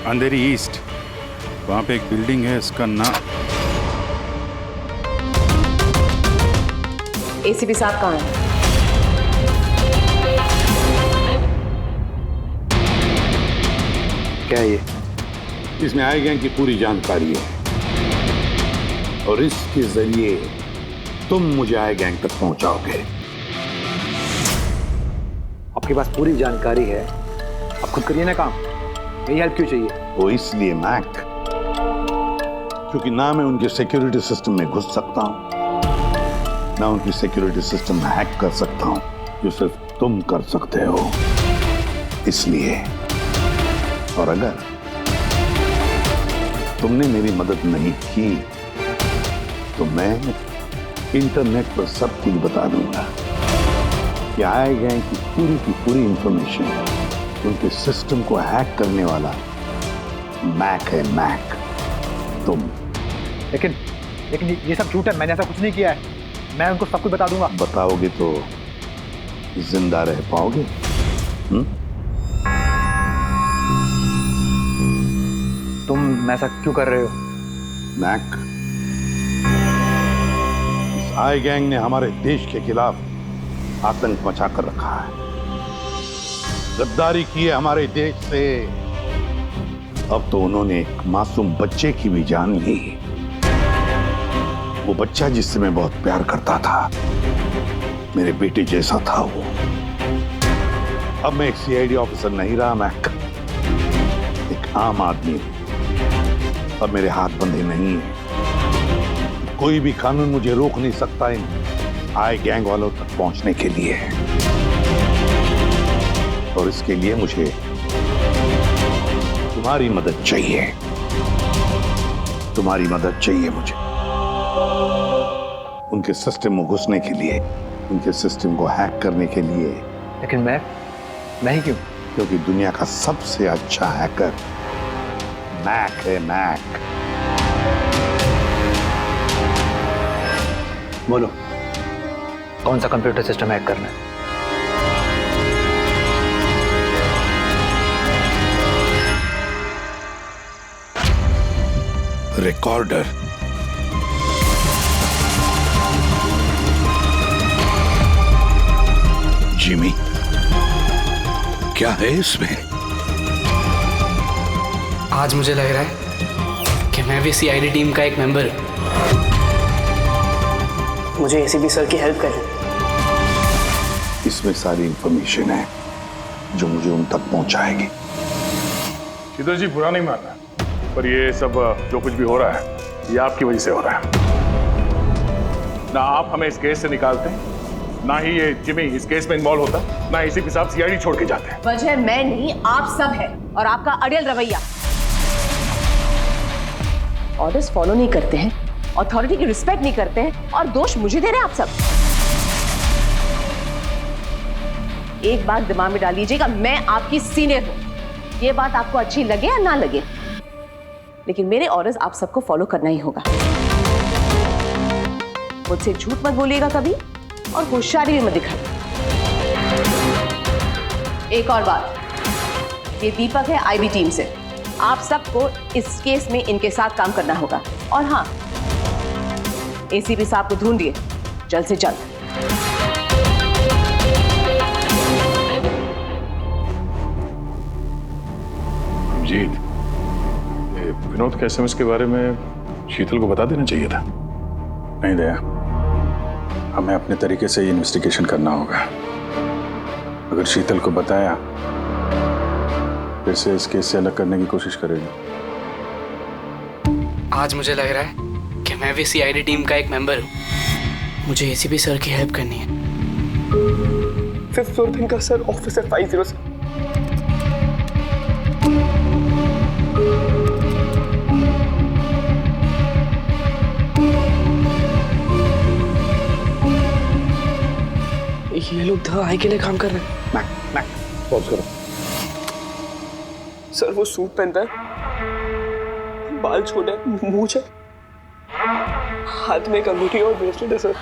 अंधेरी ईस्ट, वहां पे एक बिल्डिंग है, इसका नाम। एसीपी साहब कहाँ हैं? क्या ये? इसमें आई गैंग की पूरी जानकारी है और इसके जरिए तुम मुझे आई गैंग तक पहुंचाओगे। आपके पास पूरी जानकारी है, आप खुद करिए ना काम, यही हेल्प क्यों चाहिए? वो इसलिए मैक, क्योंकि ना मैं उनके सिक्योरिटी सिस्टम में घुस सकता हूं, ना उनकी सिक्योरिटी सिस्टम हैक कर सकता हूं, जो सिर्फ तुम कर सकते हो। इसलिए, और अगर तुमने मेरी मदद नहीं की तो मैं इंटरनेट पर सब कुछ बता दूंगा कि आई गैंग की पूरी इंफॉर्मेशन उनके सिस्टम को हैक करने वाला मैक है, मैक। तुम। लेकिन ये सब झूठ है, मैंने ऐसा कुछ नहीं किया है। मैं उनको सब कुछ बता दूंगा। बताओगे तो जिंदा रह पाओगे? तुम ऐसा क्यों कर रहे हो? मैक, आई गैंग ने हमारे देश के खिलाफ आतंक मचा कर रखा है, गद्दारी की है हमारे देश से। अब तो उन्होंने एक मासूम बच्चे की भी जान ली, वो बच्चा जिससे मैं बहुत प्यार करता था, मेरे बेटे जैसा था वो। अब मैं एक सीआईडी ऑफिसर नहीं रहा मैक, एक आम आदमी। अब मेरे हाथ बंधे नहीं है, कोई भी कानून मुझे रोक नहीं सकता इन आई गैंग वालों तक पहुंचने के लिए। और इसके लिए मुझे तुम्हारी मदद चाहिए, तुम्हारी मदद चाहिए मुझे उनके सिस्टम में घुसने के लिए, उनके सिस्टम को हैक करने के लिए। लेकिन मैं ही क्यों? क्योंकि दुनिया का सबसे अच्छा हैकर मैक है, मैक। बोलो, कौन सा कंप्यूटर सिस्टम हैक करना है? रिकॉर्डर। जिमी, क्या है इसमें? आज मुझे लग रहा है कि मैं भी सीआईडी टीम का एक मेंबर हूं। मुझे एसीपी सर की हेल्प करनी। इसमें सारी इंफॉर्मेशन है जो मुझे उन तक पहुंचाएगी। श्रीधर जी, बुरा नहीं मानना, पर ये सब जो कुछ भी हो रहा है ये आपकी वजह से हो रहा है। ना आप हमें इस केस से निकालते, ना ही ये जिमी इस केस में इन्वॉल्व होता, ना एसीपी साहब सीआईडी छोड़ के जाते हैं। वजह मैं नहीं, आप सब है, और आपका अड़ियल रवैया। ऑर्डर्स फॉलो नहीं करते हैं अथॉरिटी की रिस्पेक्ट नहीं करते हैं और दोष मुझे दे रहे हैं आप सब। एक बात दिमाग में डाल लीजिएगा, मैं आपकी सीनियर हूं। ये बात आपको अच्छी लगे या ना लगे, लेकिन मेरे ऑर्डर्स आप सबको फॉलो करना ही होगा। मुझसे झूठ मत बोलिएगा कभी और होशियारी भी मत दिखाइए। एक और बात, ये दीपक है आईबी टीम से, आप सबको इस केस में इनके साथ काम करना होगा। और हाँ, एसीपी साहब को ढूंढिए जल्द से जल्द। जीत, विनोद के एसएमएस के बारे में शीतल को बता देना चाहिए था। नहीं दया, हमें अपने तरीके से इन्वेस्टिगेशन करना होगा। अगर शीतल को बताया फिर से इस केस से अलग करने की कोशिश करेगी। आज मुझे लग रहा है कि मैं भी सीआईडी टीम का एक मेंबर हूँ। मुझे एसीपी सर की हेल्प करनी है। 5th फ्लोर दिन का सर, ऑफिसर 50 सर। ये लोग द आई के लिए काम कर रहे हैं। पॉज करो। सर वो सूट पहनता है, बाल छोटे, मूंछ है, हाथ में अंगूठी और ब्रेसलेट है सर।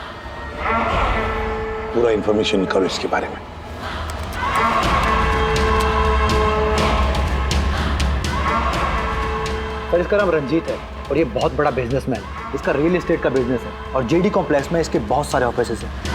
पूरा इंफॉर्मेशन करो इसके बारे में। सर इसका नाम रंजीत है और ये बहुत बड़ा बिजनेसमैन है। इसका रियल एस्टेट का बिजनेस है और जेडी कॉम्प्लेक्स में इसके बहुत सारे ऑफिसेज हैं।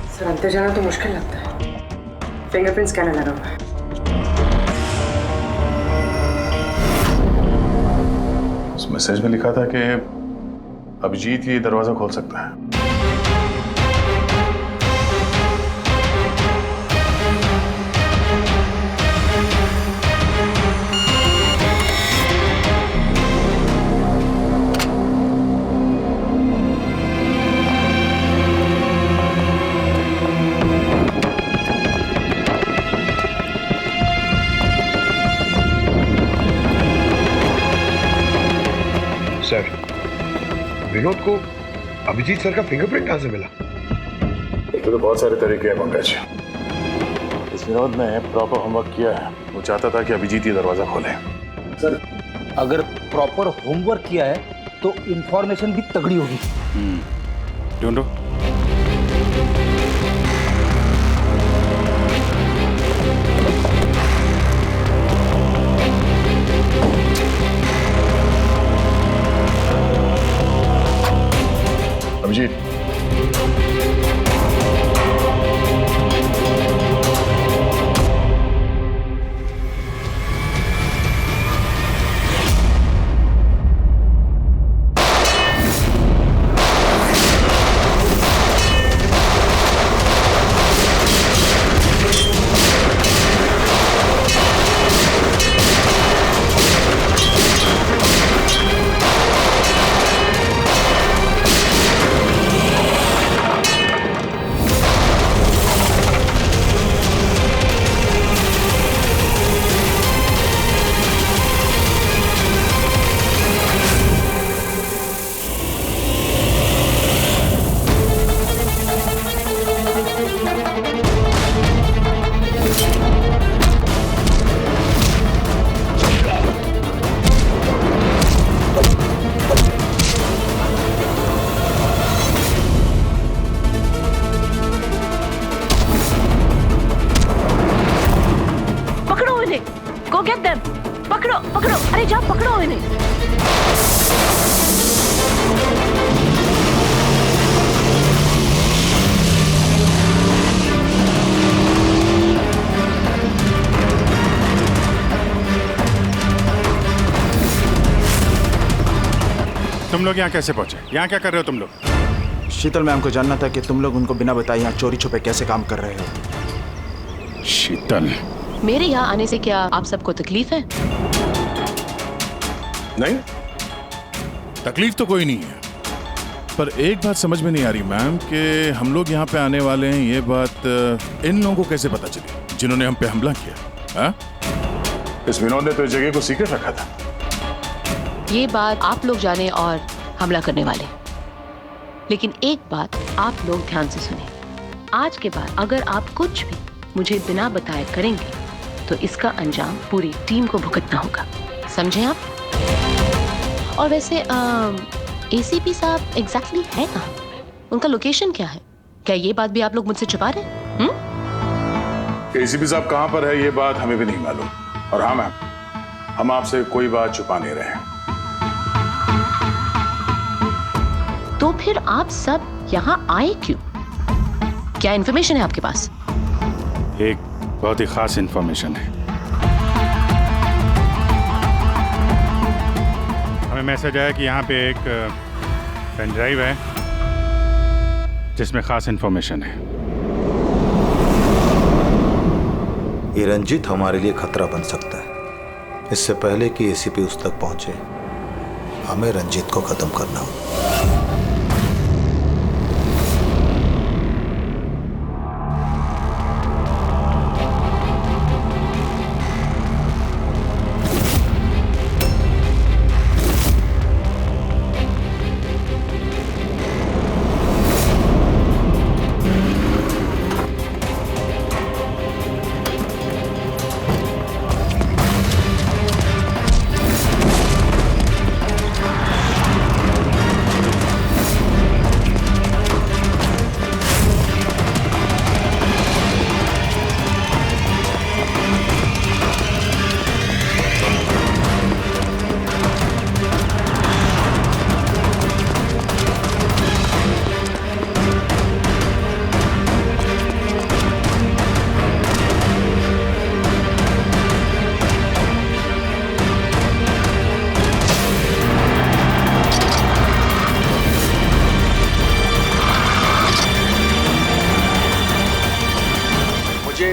सर अंदर जाना तो मुश्किल लगता है, फिंगरप्रिंट स्कैनर लगा हुआ है। उस मैसेज में लिखा था कि अभिजीत ये दरवाजा खोल सकता है। सर, विनोद को अभिजीत सर का फिंगरप्रिंट कहां से मिला? तो बहुत सारे तरीके हैं पंकज। इस विनोद ने प्रॉपर होमवर्क किया है। वो चाहता था कि अभिजीत ये दरवाजा खोले। सर अगर प्रॉपर होमवर्क किया है तो इंफॉर्मेशन भी तगड़ी होगी। ढूंढो। Abhijit, Go get them! पकड़ो, पकड़ो! अरे जाओ पकड़ो इन्हें! तुम लोग यहाँ कैसे पहुंचे? यहाँ क्या कर रहे हो तुम लोग? शीतल मैम को जानना था कि तुम लोग उनको बिना बताए यहाँ चोरी छुपे कैसे काम कर रहे हो। शीतल, मेरे यहाँ आने से क्या आप सबको तकलीफ है? नहीं, तकलीफ तो कोई नहीं है, पर एक बात समझ में नहीं आ रही मैम कि हम लोग यहाँ पे आने वाले हैं, ये बात इन लोगों को कैसे पता चली जिन्होंने हम पे हमला किया? हाँ? इस विनोद ने तो इस जगह को सीक्रेट रखा था। ये बात आप लोग जाने और हमला करने वाले, लेकिन एक बात आप लोग ध्यान से सुने, आज के बाद अगर आप कुछ भी मुझे बिना बताए करेंगे तो इसका अंजाम पूरी टीम को भुगतना होगा, समझे आप? और वैसे एसीपी साहब एग्जैक्टली है कहाँ? उनका लोकेशन क्या है? क्या ये बात भी आप लोग मुझसे छुपा रहे हैं? एसीपी साहब कहां पर है ये बात हमें भी नहीं मालूम। और हाँ मैम, हम आपसे कोई बात छुपा नहीं रहे हैं। तो फिर आप सब यहाँ आए क्यों? क्या इन्फॉर्मेशन है आपके पास? एक बहुत ही खास इन्फॉर्मेशन है। हमें मैसेज आया कि यहाँ पे एक पेन ड्राइव है जिसमें खास इन्फॉर्मेशन है। ये रंजीत हमारे लिए खतरा बन सकता है। इससे पहले कि एसीपी उस तक पहुंचे, हमें रंजीत को खत्म करना होगा।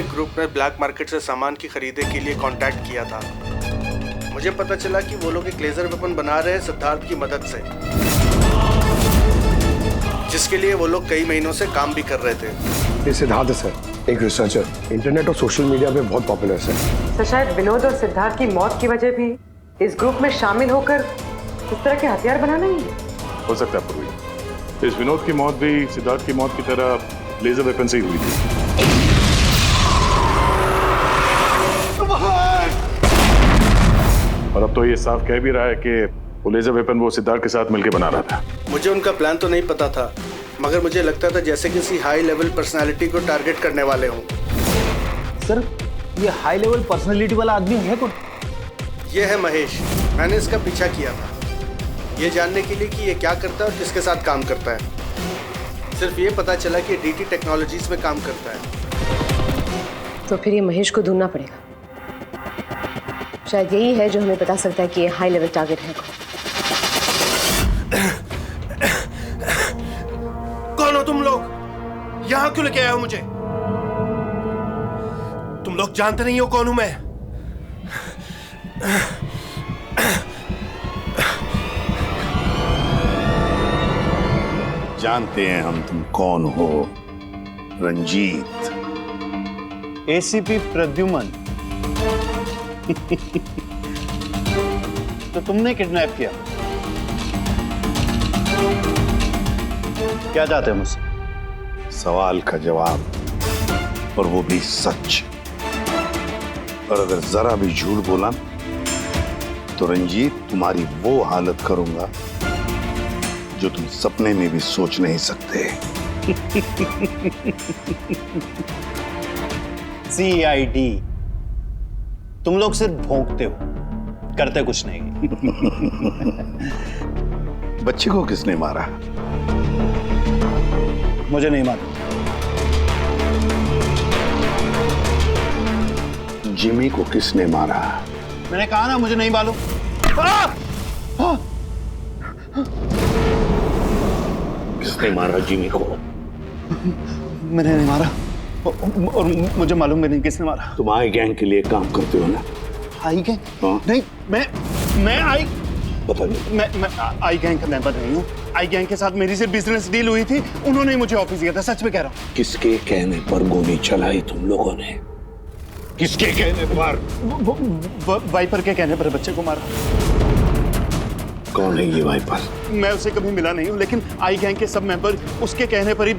ग्रुप ने ब्लैक मार्केट से सामान की खरीदे के लिए कांटेक्ट किया था। मुझे पता चला कि वो लोग एक लेजर वेपन बना रहे हैं सिद्धार्थ की मदद से, जिसके लिए वो लोग कई महीनों से काम भी कर रहे थे। ये सिद्धार्थ है सर, एक रिसर्चर, इंटरनेट और सोशल मीडिया पे बहुत पॉपुलर सर। तो शायद विनोद और सिद्धार्थ की मौत की वजह भी इस ग्रुप में शामिल होकर इस तरह के हथियार बनाना ही है। हो सकता है पूर्वी, इस विनोद की मौत भी सिद्धार्थ की मौत की तरह लेजर वेपन से ही हुई थी। और अब तो ये साफ कह भी रहा है कि वो लेजर वेपन वो सिद्धार्थ के साथ मिलकर बना रहा था। मुझे उनका प्लान तो नहीं पता था, मगर मुझे लगता था जैसे किसी हाई लेवल पर्सनालिटी को टारगेट करने वाले हों। सर, ये हाई लेवल पर्सनालिटी वाला आदमी है कौन? ये है महेश। मैंने इसका पीछा किया था, ये जानने के लिए कि ये क्या करता है और किसके साथ काम करता है। सिर्फ ये पता चला कि डीटी टेक्नोलॉजीज में काम करता है। तो फिर ये महेश को ढूंढना पड़ेगा। शायद यही है जो हमें बता सकता है कि ये हाई लेवल टारगेट है। कौन हो तुम लोग? यहाँ क्यों लेके आए हो मुझे? तुम लोग जानते नहीं हो कौन हूं मैं। जानते हैं हम तुम कौन हो, रंजीत। एसीपी प्रद्युमन। तो तुमने किडनैप किया? क्या चाहते हो मुझसे? सवाल का जवाब, और वो भी सच। और अगर जरा भी झूठ बोला तो रंजीत तुम्हारी वो हालत करूंगा जो तुम सपने में भी सोच नहीं सकते। CID, तुम लोग सिर्फ भौंकते हो, करते कुछ नहीं। बच्चे को किसने मारा? मुझे नहीं मालूम। जिमी को किसने मारा? मैंने कहा ना मुझे नहीं मालूम। किसने मारा जिमी को? मैंने नहीं मारा, और मुझे मालूम भी नहीं किसने मारा। तुम आई गैंग के लिए काम करते हो ना? आई गैंग? नहीं, मैं आई पता नहीं। मैं आई गैंग का मेंबर नहीं हूँ। आई गैंग के साथ मेरी सिर्फ बिजनेस डील हुई थी, उन्होंने ही मुझे ऑफिस दिया था, सच में कह रहा हूँ। किसके कहने पर गोली चलाई तुम लोगों ने? किसके कहने पर? वाइपर के कहने पर बच्चे को मारा। कौन है ये वाइपर? मैं उसे कभी मिला नहीं हूँ, लेकिन आई गैंग के सब मेंबर उसके कहने पर ही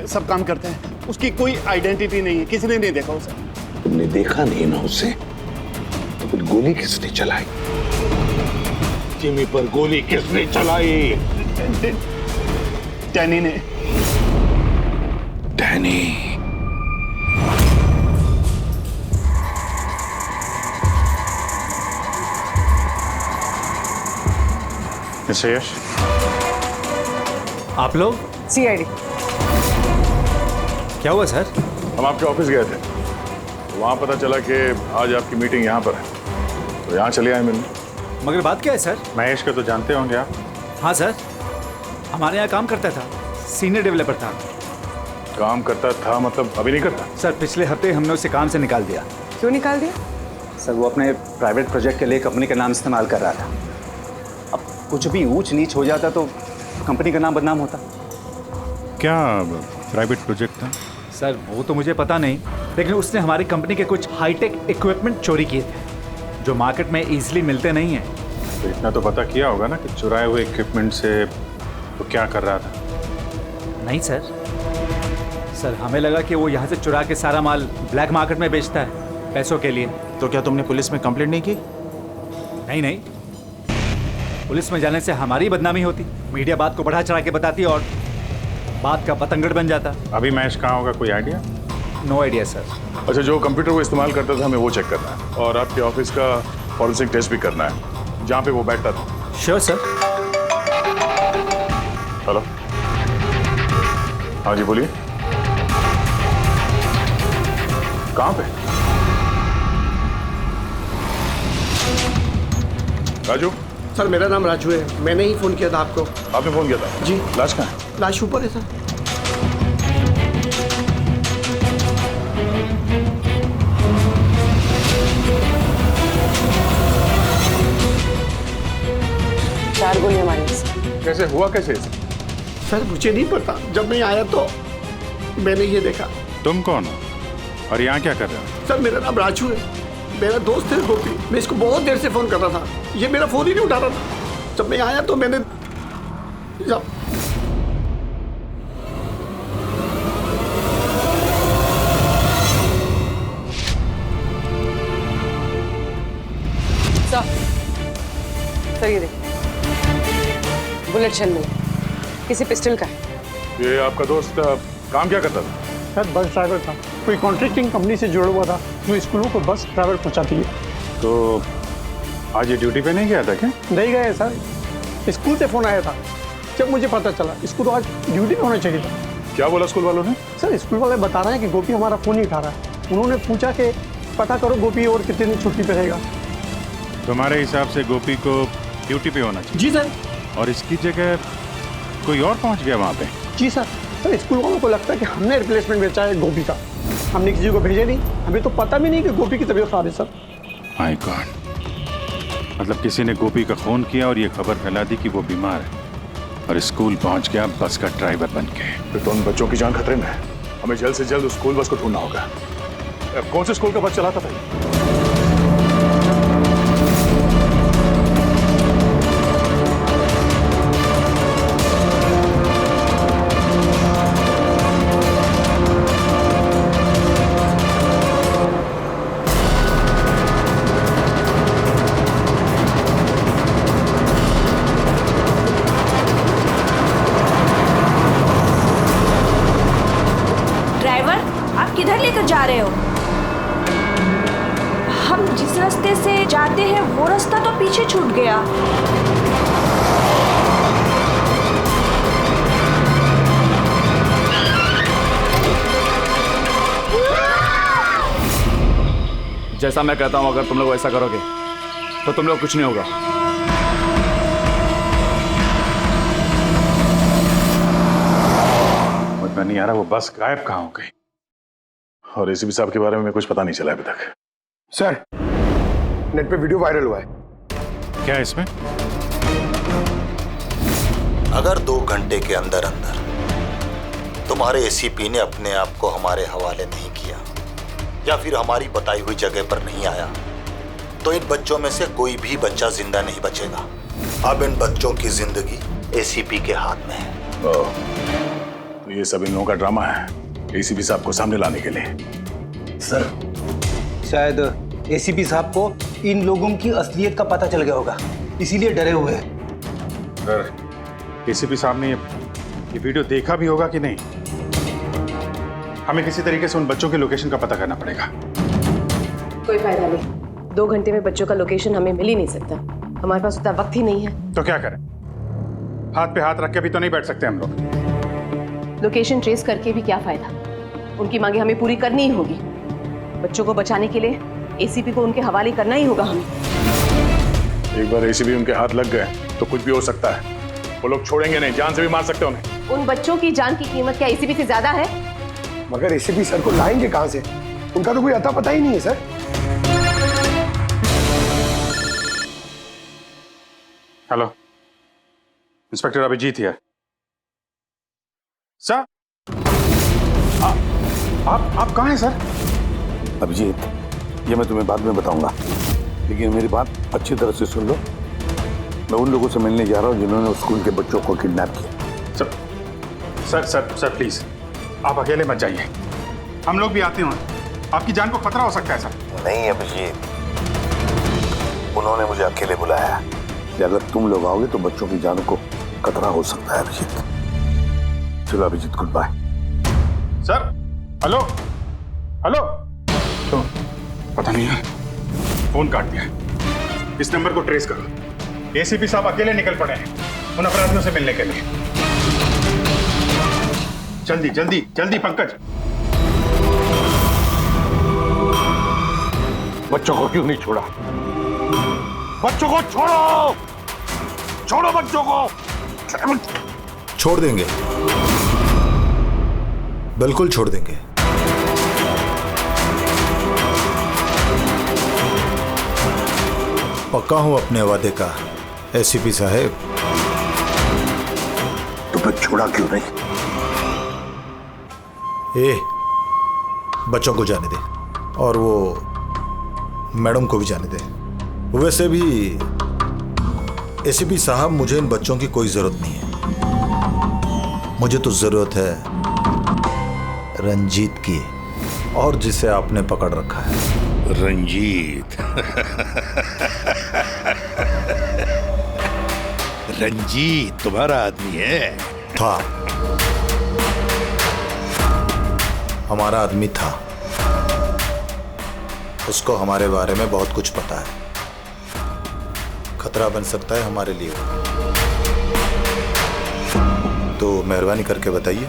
सब काम करते हैं। उसकी कोई आइडेंटिटी नहीं है, किसी ने नहीं देखा उसे। तुमने देखा नहीं ना उसे, तो फिर गोली किसने चलाई? जिमी पर गोली किसने चलाई? डैनी ने। डैनी? मिस्टर यश, आप लोग? सीआईडी। क्या हुआ सर? हम आपके ऑफिस गए थे, वहाँ पता चला कि आज आपकी मीटिंग यहाँ पर है, तो यहाँ चले आए मिलने। मगर बात क्या है सर? महेश को तो जानते होंगे आप? हाँ सर, हमारे यहाँ काम करता था, सीनियर डेवलपर था। काम करता था मतलब अभी नहीं करता? सर पिछले हफ्ते हमने उसे काम से निकाल दिया। क्यों निकाल दिया? सर वो अपने प्राइवेट प्रोजेक्ट के लिए कंपनी का नाम इस्तेमाल कर रहा था। अब कुछ भी ऊंच नीच हो जाता तो कंपनी का नाम बदनाम होता। क्या प्राइवेट प्रोजेक्ट था? सर वो तो मुझे पता नहीं, लेकिन उसने हमारी कंपनी के कुछ हाईटेक इक्विपमेंट चोरी किए थे जो मार्केट में इजीली मिलते नहीं हैं। तो इतना तो पता किया होगा ना कि चुराए हुए इक्विपमेंट से वो क्या कर रहा था? नहीं सर हमें लगा कि वो यहाँ से चुरा के सारा माल ब्लैक मार्केट में बेचता है पैसों के लिए। तो क्या तुमने पुलिस में कंप्लेंट नहीं की? नहीं, पुलिस में जाने से हमारी बदनामी होती, मीडिया बात को बढ़ा चढ़ा के बताती और बात का पतंगड़ बन जाता। अभी महेश कहाँ होगा, कोई आइडिया? No idea sir. अच्छा, जो कंप्यूटर को इस्तेमाल करता था हमें वो चेक करना है, और आपके ऑफिस का फॉरेंसिक टेस्ट भी करना है जहाँ पे वो बैठता था। Sure sir. हेलो, हाँ जी बोलिए, कहाँ पे? राजू? सर मेरा नाम राजू है, मैंने ही फोन किया था आपको। आपने फोन किया था? जी। लाश कहाँ है? लाश ऊपर है सर। चार गोलियां मारी इसने। कैसे हुआ, कैसे? सर मुझे नहीं पता, जब मैं आया तो मैंने ये देखा। तुम कौन हो और यहाँ क्या कर रहे हो? सर मेरा नाम राजू है, मेरा दोस्त है गोपी। मैं इसको बहुत देर से फोन कर रहा था, ये मेरा फोन ही नहीं उठा रहा था। जब मैं आया तो मैंने सर ये देखिए, बुलेट चल रही है, किसी पिस्टल का है। ये आपका दोस्त काम क्या करता था? सर बस ड्राइवर था, कोई कॉन्ट्रैक्टिंग कंपनी से जुड़ा हुआ था जो स्कूलों को बस ड्राइवर पहुंचाती है। तो आज ये ड्यूटी पे नहीं गया था क्या? नहीं गए सर, स्कूल से फोन आया था, जब मुझे पता चला इसको तो आज ड्यूटी पे होना चाहिए था। क्या बोला स्कूल वालों ने? सर स्कूल वाले बता रहे हैं कि गोपी हमारा फोन नहीं उठा रहा है। उन्होंने पूछा कि पता करो गोपी और कितने दिन छुट्टी पे रहेगा। तुम्हारे हिसाब से गोपी को ड्यूटी पे होना चाहिए? जी सर। और इसकी जगह कोई और पहुंच गया वहाँ पे? जी सर। सर स्कूल वालों को लगता है कि हमने रिप्लेसमेंट बेचा है गोपी का, हमने किसी को भेजा नहीं, हमें तो पता भी नहीं कि गोपी की तबीयत खराब है सर। माय गॉड, मतलब किसी ने गोपी का फोन किया और ये खबर फैला दी कि वो बीमार है और स्कूल पहुंच गया बस का ड्राइवर बन के। फिर तो उन बच्चों की जान खतरे में है, हमें जल्द से जल्द उस स्कूल बस को ढूंढना होगा। कौन से स्कूल का बस चलाता था? किधर लेकर जा रहे हो? हम जिस रास्ते से जाते हैं वो रास्ता तो पीछे छूट गया। जैसा मैं कहता हूं, अगर तुम लोग ऐसा करोगे तो तुम लोग कुछ नहीं होगा। मुझे नहीं आ रहा वो बस गायब कहाँ हो गई, और एसीपी साहब के बारे में कुछ पता नहीं चला अभी तक। सर नेट पे वीडियो वायरल हुआ है। क्या है इसमें? अगर 2 घंटे के अंदर अंदर तुम्हारे एसीपी ने अपने आप को हमारे हवाले नहीं किया या फिर हमारी बताई हुई जगह पर नहीं आया तो इन बच्चों में से कोई भी बच्चा जिंदा नहीं बचेगा। अब इन बच्चों की जिंदगी एसीपी के हाथ में है। तो ये सब इन लोगों का ड्रामा है एसीपी साहब को सामने लाने के लिए। सर शायद एसीपी साहब को इन लोगों की असलियत का पता चल गया होगा, इसीलिए डरे हुए हैं। सर एसीपी साहब ने ये वीडियो देखा भी होगा कि नहीं? हमें किसी तरीके से उन बच्चों के लोकेशन का पता करना पड़ेगा। कोई फायदा नहीं, 2 घंटे में बच्चों का लोकेशन हमें मिल ही नहीं सकता। हमारे पास उतना वक्त ही नहीं है। तो क्या करें? हाथ पे हाथ रख के भी तो नहीं बैठ सकते हम लोग। लोकेशन ट्रेस करके भी क्या फायदा? उनकी मांगे हमें पूरी करनी ही होगी। बच्चों को बचाने के लिए एसीपी को उनके हवाले करना ही होगा हमें। एक बार एसीपी उनके हाथ लग गए तो कुछ भी हो सकता है। वो लोग छोड़ेंगे नहीं, जान से भी मार सकते उन्हें। उन बच्चों की जान की कीमत क्या एसीपी से ज्यादा है? मगर एसीपी सर को लाएंगे कहां से? उनका तो कोई अता पता ही नहीं है sir. Hello, inspector Abhijeet here. Sir आप कहाँ हैं सर? अभिजीत, ये मैं तुम्हें बाद में बताऊंगा, लेकिन मेरी बात अच्छी तरह से सुन लो। मैं उन लोगों से मिलने जा रहा हूँ जिन्होंने स्कूल के बच्चों को किडनैप किया। सर प्लीज आप अकेले मत जाइए, हम लोग भी आते हैं। आपकी जान को खतरा हो सकता है सर। नहीं अभिजीत, उन्होंने मुझे अकेले बुलाया है कि अगर तुम लोग आओगे तो बच्चों की जान को खतरा हो सकता है। अभिजीत चलो Abhijeet, good bye. Sir hello hello, तो पता नहीं है फोन काट दिया। इस नंबर को ट्रेस करो। एसीपी साहब अकेले निकल पड़े हैं उन अपराधियों से मिलने के लिए। जल्दी जल्दी जल्दी पंकज। बच्चों को क्यों नहीं छोड़ा? बच्चों को छोड़ो, छोड़ो बच्चों को। छोड़ देंगे, बिल्कुल छोड़ देंगे। पक्का हूं अपने वादे का एसीपी साहब। तो फिर छोड़ा क्यों नहीं? बच्चों को जाने दे और वो मैडम को भी जाने दे। वैसे भी एसीपी साहब, मुझे इन बच्चों की कोई जरूरत नहीं है। मुझे तो जरूरत है रंजीत की, और जिसे आपने पकड़ रखा है। रंजीत रंजीत तुम्हारा आदमी है? था, हमारा आदमी था। उसको हमारे बारे में बहुत कुछ पता है। खतरा बन सकता है हमारे लिए, तो मेहरबानी करके बताइए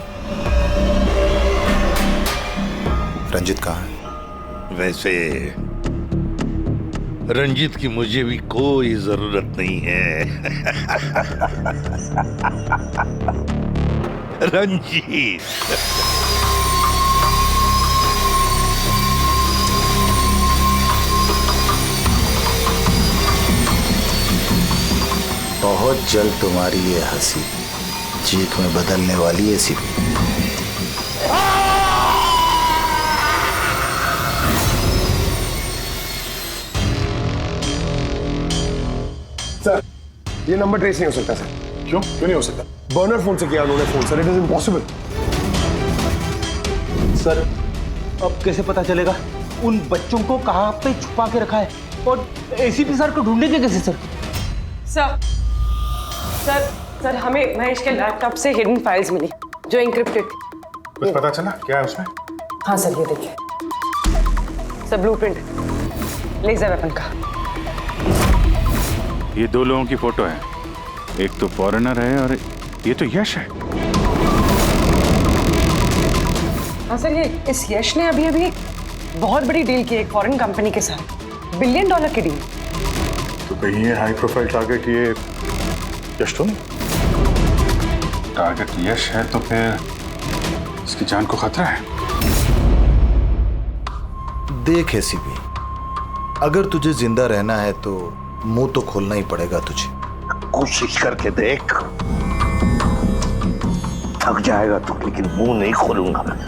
रंजीत कहाँ है? वैसे रंजीत की मुझे भी कोई जरूरत नहीं है। रंजीत बहुत जल्द तुम्हारी ये हंसी चीख में बदलने वाली है एसीपी। सर ये नंबर ट्रेस नहीं हो सकता सर। क्यों नहीं हो सकता? बर्नर फोन से किया उन्होंने phone sir, it is impossible. Sir अब कैसे पता चलेगा उन बच्चों को कहाँ पे छुपा के रखा है? और एसीपी सर को ढूंढेंगे कैसे सर? सर हमें महेश के लैपटॉप से हिडन फाइल्स मिली जो इंक्रिप्टेड थी। कुछ पता चला क्या है उसमें? हाँ सर, ये देखिए सर, ब्लूप्रिंट लेजर वेपन का। ये 2 लोगों की फोटो है, एक तो फॉरेनर है और ये तो यश है। हाँ सर, ये इस यश ने अभी अभी बहुत बड़ी डील की है एक फॉरेन कंपनी के साथ, $1 बिलियन की डील। तो कहीं ये हाई प्रोफाइल टारगेट ये यश तो नहीं? टारगेट यश है तो फिर इसकी जान को खतरा है। देख एसीपी, अगर तुझे जिंदा रहना है तो मुंह तो खोलना ही पड़ेगा तुझे। कोशिश करके देख। थक जाएगा तो, लेकिन मुंह नहीं खोलूंगा मैं।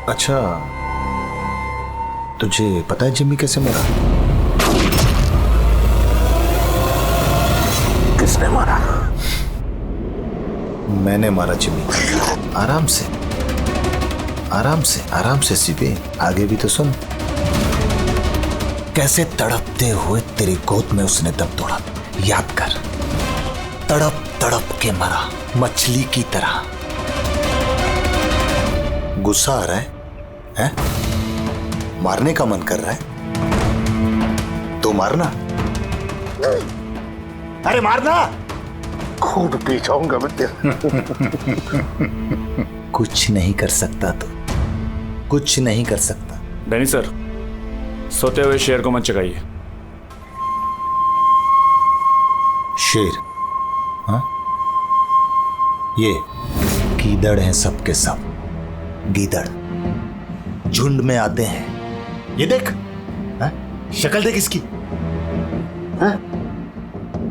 अच्छा, तुझे पता है जिम्मी कैसे मरा? किसने मारा? मैंने मारा जिम्मी। आराम से आराम से आराम से सीपे, आगे भी तो सुन। कैसे तड़पते हुए तेरी गोद में उसने दम तोड़ा, याद कर। तड़प तड़प के मरा, मछली की तरह। गुस्सा आ रहा है? मारने का मन कर रहा है तो मारना। अरे मारना, खूब पी जाऊंगा मैं तेरा। कुछ नहीं कर सकता तो, कुछ नहीं कर सकता। डैनी सर, सोते हुए शेर को मत चगाइए। शेर? हाँ, ये गीदड़ हैं सबके सब। गीदड़ झुंड में आते हैं। ये देख, शक्ल देख इसकी,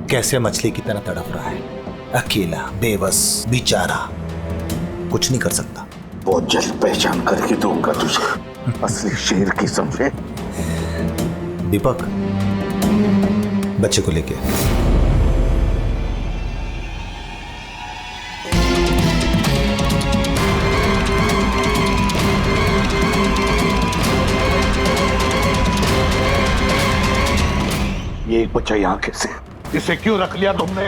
कैसे मछली की तरह तड़प रहा है, अकेला, बेबस, बेचारा, कुछ नहीं कर सकता। बहुत जल्द पहचान करके दूंगा तुझे, असली शेर की, समझे? दीपक, बच्चे को लेके ये एक बच्चा यहाँ कैसे? इसे क्यों रख लिया तुमने?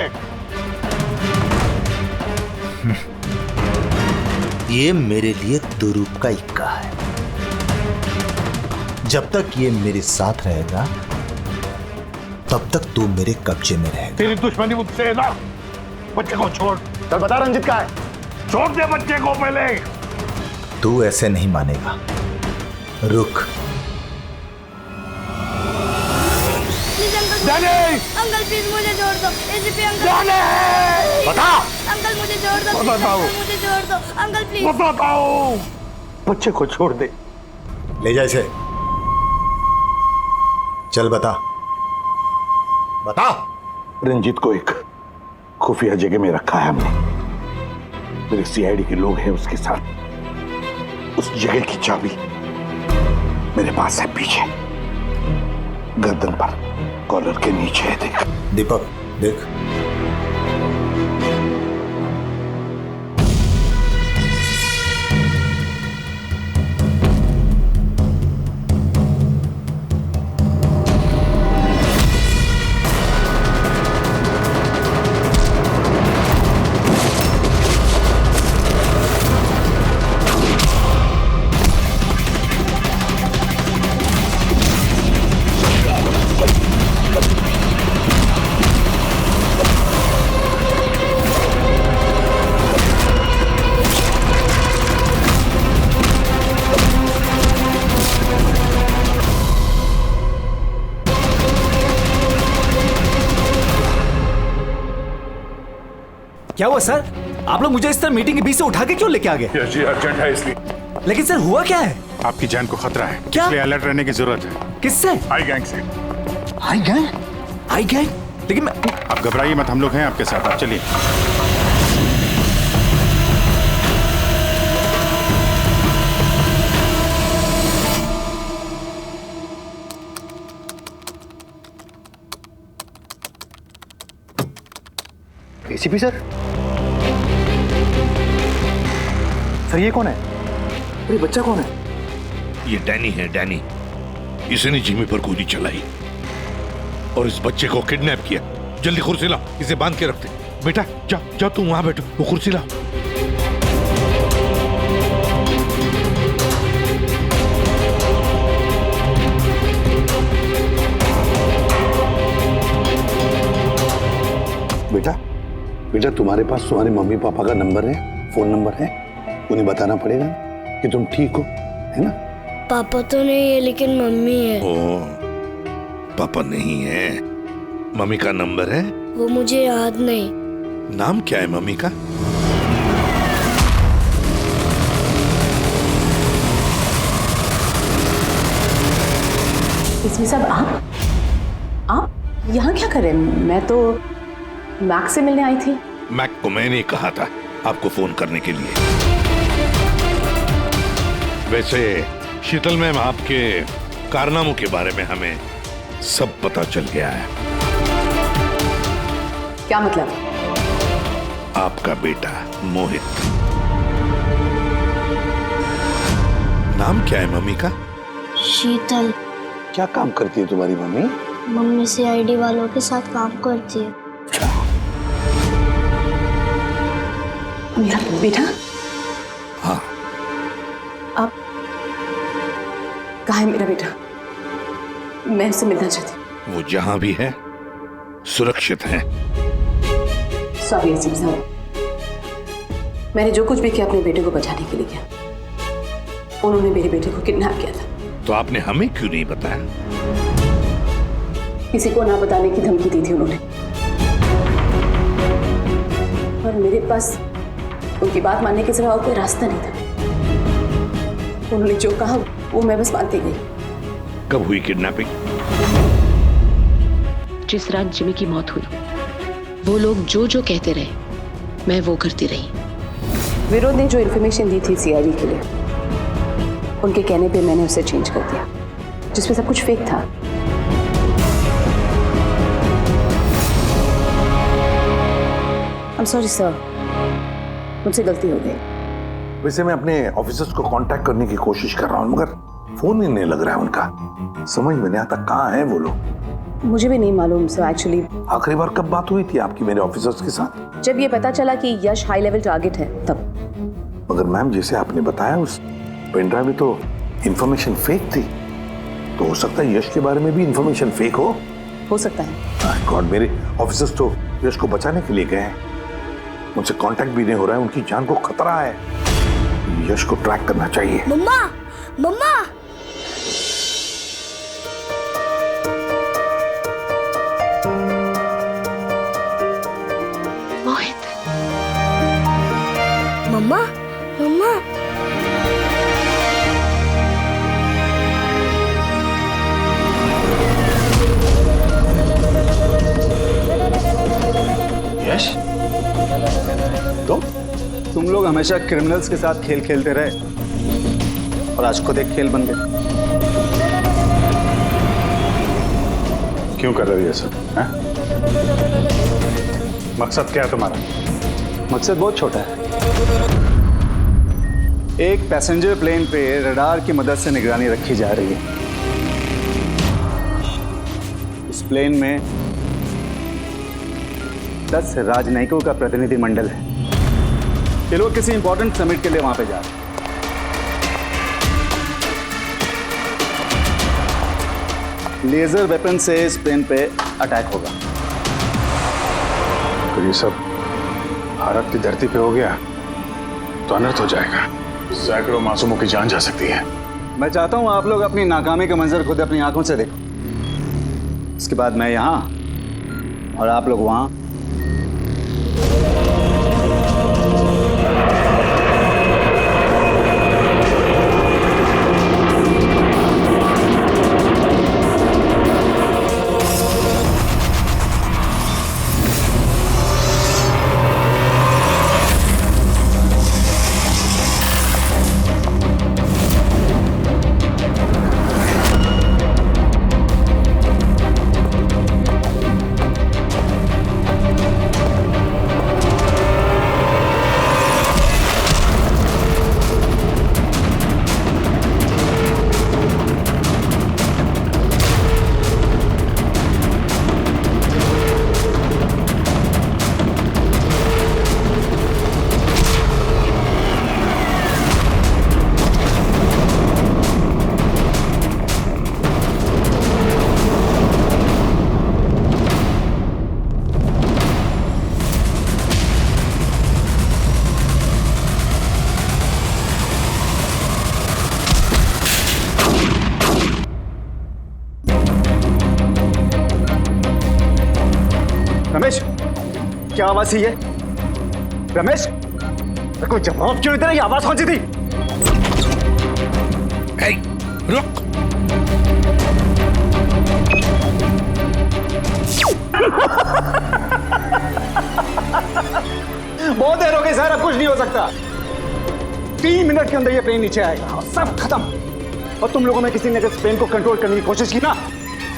ये मेरे लिए दुरूप का इक्का है। जब तक ये मेरे साथ रहेगा तब तक तू मेरे कब्जे में रहेगा। तेरी दुश्मनी मुझसे है ना? बच्चे को छोड़। चल बता रंजित का है, छोड़ दे बच्चे को पहले। तू ऐसे नहीं मानेगा, रुक। अंकल प्लीज मुझे छोड़ दो। एसीपी अंकल, बता। अंकल मुझे छोड़ दो, बताओ। मुझे छोड़ दो अंकल प्लीज। बताओ, बच्चे को छोड़ दे। ले जा इसे, चल बता, बता। रंजीत को एक खुफिया जगह में रखा है हमने। मेरे सीआईडी के लोग हैं उसके साथ। उस जगह की चाबी मेरे पास है, पीछे गर्दन पर, कॉलर के नीचे है। देख दीपक, देख। क्या हुआ सर? आप लोग मुझे इस तरह मीटिंग के बीच से उठा के क्यों लेके आ गए? जी अर्जेंट है इसलिए। लेकिन सर हुआ क्या है? आपकी जान को खतरा है, क्या? इसलिए अलर्ट रहने की जरूरत है। किससे? आई गैंग से। आई गैंग? आई गैंग? लेकिन मैं... आप घबराइए मत, हम लोग हैं आपके साथ, आप चलिए। एसीपी सर, सर ये कौन है? ये बच्चा कौन है? ये डैनी है, डैनी। इसने जिमी पर गोली चलाई और इस बच्चे को किडनैप किया। जल्दी कुर्सी लाओ, इसे बांध के रखते। बेटा जा जा, तू वहां बैठो, वो कुर्सी लाओ। बेटा बेटा, तुम्हारे पास तुम्हारे मम्मी पापा का नंबर है, फोन नंबर है? उन्हें बताना पड़ेगा कि तुम ठीक हो, है ना? पापा तो नहीं है लेकिन मम्मी है। ओ, पापा नहीं है, मम्मी का नंबर है? वो मुझे याद नहीं। नाम क्या है मम्मी का? इसमें सब आप यहाँ क्या कर रहे हैं? मैं तो मैक्स से मिलने आई थी। मैक को मैंने कहा था आपको फोन करने के लिए। वैसे शीतल मैम, आपके कारनामों के बारे में हमें सब पता चल गया है। क्या मतलब? आपका बेटा मोहित। नाम क्या है मम्मी का? शीतल। क्या काम करती है तुम्हारी मम्मी? मम्मी CID वालों के साथ काम करती है। मेरा बेटा? हाँ। आप कहाँ है मेरा बेटा? मैं उससे मिलना चाहती हूँ। वो जहां भी है सुरक्षित है। सॉरी एसीपी साहब, मैंने जो कुछ भी किया अपने बेटे को बचाने के लिए किया। उन्होंने मेरे बेटे को किडनैप किया था। तो आपने हमें क्यों नहीं बताया? किसी को ना बताने की धमकी दी थी उन्होंने, और मेरे पास उनकी बात मानने के सिवा और कोई रास्ता नहीं था। उन्होंने जो कहा वो मैं बस मानती गई। कब हुई किडनैपिंग? जिस रात जिमी की मौत हुई, वो लोग जो जो कहते रहे मैं वो करती रही। विरोध ने जो इन्फॉर्मेशन दी थी CID के लिए, उनके कहने पे मैंने उसे चेंज कर दिया, जिसमें सब कुछ फेक था। I'm sorry sir, मुझसे गलती हो गई। वैसे मैं अपने ऑफिसर्स को कांटेक्ट करने की कोशिश कर रहा हूँ, मगर फोन ही नहीं लग रहा है उनका। समझ में नहीं आता कहाँ है वो लोग। मुझे भी नहीं मालूम सर एक्चुअली। आखिरी बार कब बात हुई थी आपकी मेरे ऑफिसर्स के साथ? जब ये पता चला कि यश हाई लेवल टारगेट है तब। मगर मैम, जैसे आपने बताया उस पेन ड्राइव में तो इंफॉर्मेशन फेक थी, तो हो सकता है यश के बारे में भी इंफॉर्मेशन फेक हो सकता है। गॉड, मेरे ऑफिसर्स तो यश को बचाने के लिए गए हैं। उनसे कांटेक्ट भी नहीं हो रहा है, उनकी जान को खतरा है। यश को ट्रैक करना चाहिए। मम्मा, मम्मा। मोहित। मम्मा, मम्मा। यश, तुम लोग हमेशा क्रिमिनल्स के साथ खेल खेलते रहे और आज खुद एक खेल बन गए। क्यों कर रहे हो ये सब? मकसद क्या है तुम्हारा? मकसद बहुत छोटा है। एक पैसेंजर प्लेन पे रडार की मदद से निगरानी रखी जा रही है। इस प्लेन में 10 राजनयिकों का प्रतिनिधि मंडल है। ये लोग किसी इंपॉर्टेंट समिट के लिए वहां पे जा रहे हैं। लेजर वेपन से इस प्लेन पे अटैक होगा। तो ये सब भारत की धरती पे हो गया तो अनर्थ हो जाएगा। सैकड़ों मासूमों की जान जा सकती है। मैं चाहता हूं आप लोग अपनी नाकामी का मंजर खुद अपनी आंखों से देखो। उसके बाद मैं यहां और आप लोग वहां। रमेश, क्या आवाज थी ये? रमेश, कोई जवाब क्यों नहीं दे रहा? ये आवाज कौन सी थी? रुक। बहुत देर हो गई सर, अब कुछ नहीं हो सकता। 3 मिनट के अंदर ये प्लेन नीचे आएगा और सब खत्म। और तुम लोगों में किसी ने अगर इस प्लेन को कंट्रोल करने की कोशिश की ना,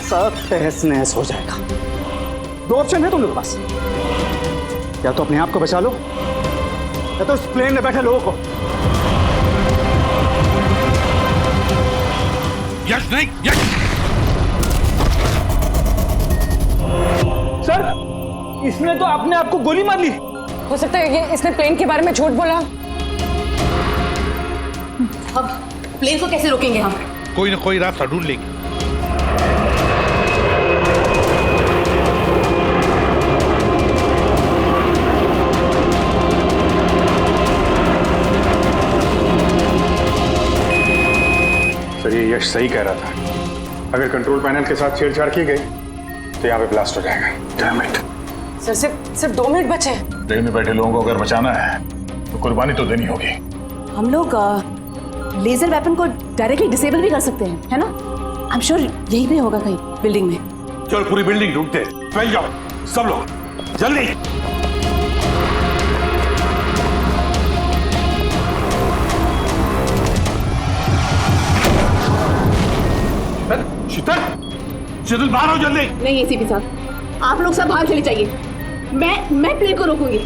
सब तहस नहस हो जाएगा। 2 ऑप्शन है तुम लोगों के पास, या तो अपने आप को बचा लो या तो इस प्लेन में बैठे लोगों को। यश नहीं, यश। सर, इसने तो अपने आप को गोली मार ली। हो सकता है ये इसने प्लेन के बारे में झूठ बोला। अब प्लेन को कैसे रोकेंगे हम? कोई ना कोई रास्ता ढूंढ लेंगे। सर, ये यश सही कह रहा था। अगर कंट्रोल पैनल के साथ छेड़छाड़ की गई तो यहाँ पे ब्लास्ट हो जाएगा। Damn it. सर सिर्फ 2 मिनट बचे हैं। ट्रेन में बैठे लोगों को अगर बचाना है तो कुर्बानी तो देनी होगी। हम लोग लेजर वेपन को डायरेक्टली डिसेबल भी कर सकते हैं, है ना? आई एम श्योर यही पे होगा कहीं बिल्डिंग में। चल पूरी बिल्डिंग ढूंढते, फैल जाओ सब लोग, जल्दी। शीतल, शीतल बाहर आओ जल्दी। नहीं एसीपी साहब, आप लोग सब बाहर चले जाइए। मैं प्लेन को रोकूंगी,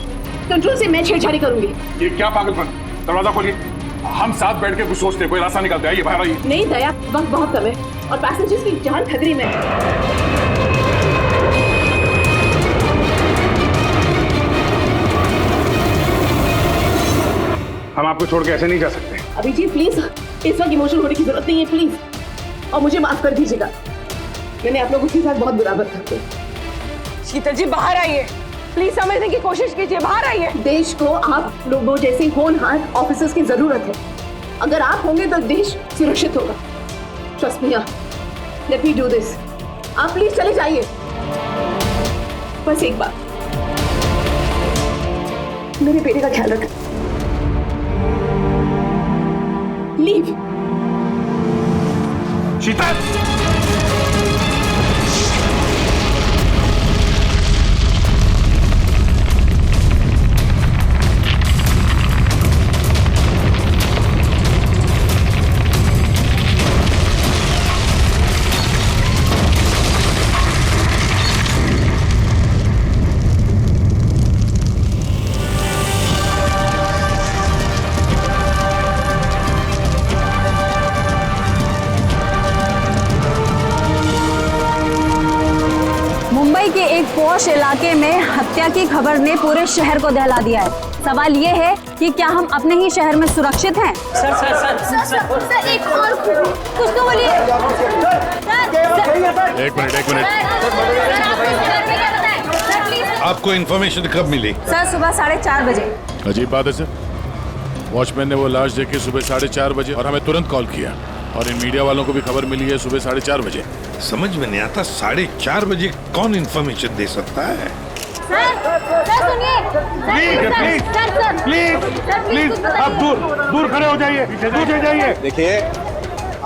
कंट्रोल से मैं छेड़छाड़ी करूंगी। ये क्या पागलपन? दरवाजा खोलिए, हम साथ बैठ के कुछ सोचते हैं, कोई रास्ता निकलता है। ये बाहर आइए। नहीं दया, वक्त बहुत कम है और पैसेंजर्स की जान खतरे में है। हम आपको छोड़ के ऐसे नहीं जा सकते। अभिजीत प्लीज, इस वक्त इमोशनल होने की जरूरत नहीं है प्लीज, और मुझे माफ कर दीजिएगा। मैंने आप लोगों के साथ बहुत बुरा बर्ताव किया। शीतल जी बाहर आइए, प्लीज समझने की कोशिश कीजिए, बाहर आइए। देश को आप लोगों जैसे होनहार ऑफिसर्स की जरूरत है। अगर आप होंगे तो देश सुरक्षित होगा। Trust me, let me do this. आप प्लीज चले जाइए। बस एक बार, मेरे बेटे का ख्याल रखें। लीव। शीतल, पॉश इलाके में हत्या की खबर ने पूरे शहर को दहला दिया है। सवाल ये है कि क्या हम अपने ही शहर में सुरक्षित हैं? सर एक और कुछ तो बोलिए। एक मिनट। आपको इन्फॉर्मेशन कब मिली? सर सुबह 4:30 बजे। अजीब बात है सर, वॉचमैन ने वो लाश देखी सुबह 4:30 बजे और हमें तुरंत कॉल किया, और इन मीडिया वालों को भी खबर मिली है सुबह 4:30 बजे। समझ में नहीं आता 4:30 बजे कौन इन्फॉर्मेशन दे सकता है? प्लीज आप दूर खड़े हो जाइए, दूर जाइए। देखिए,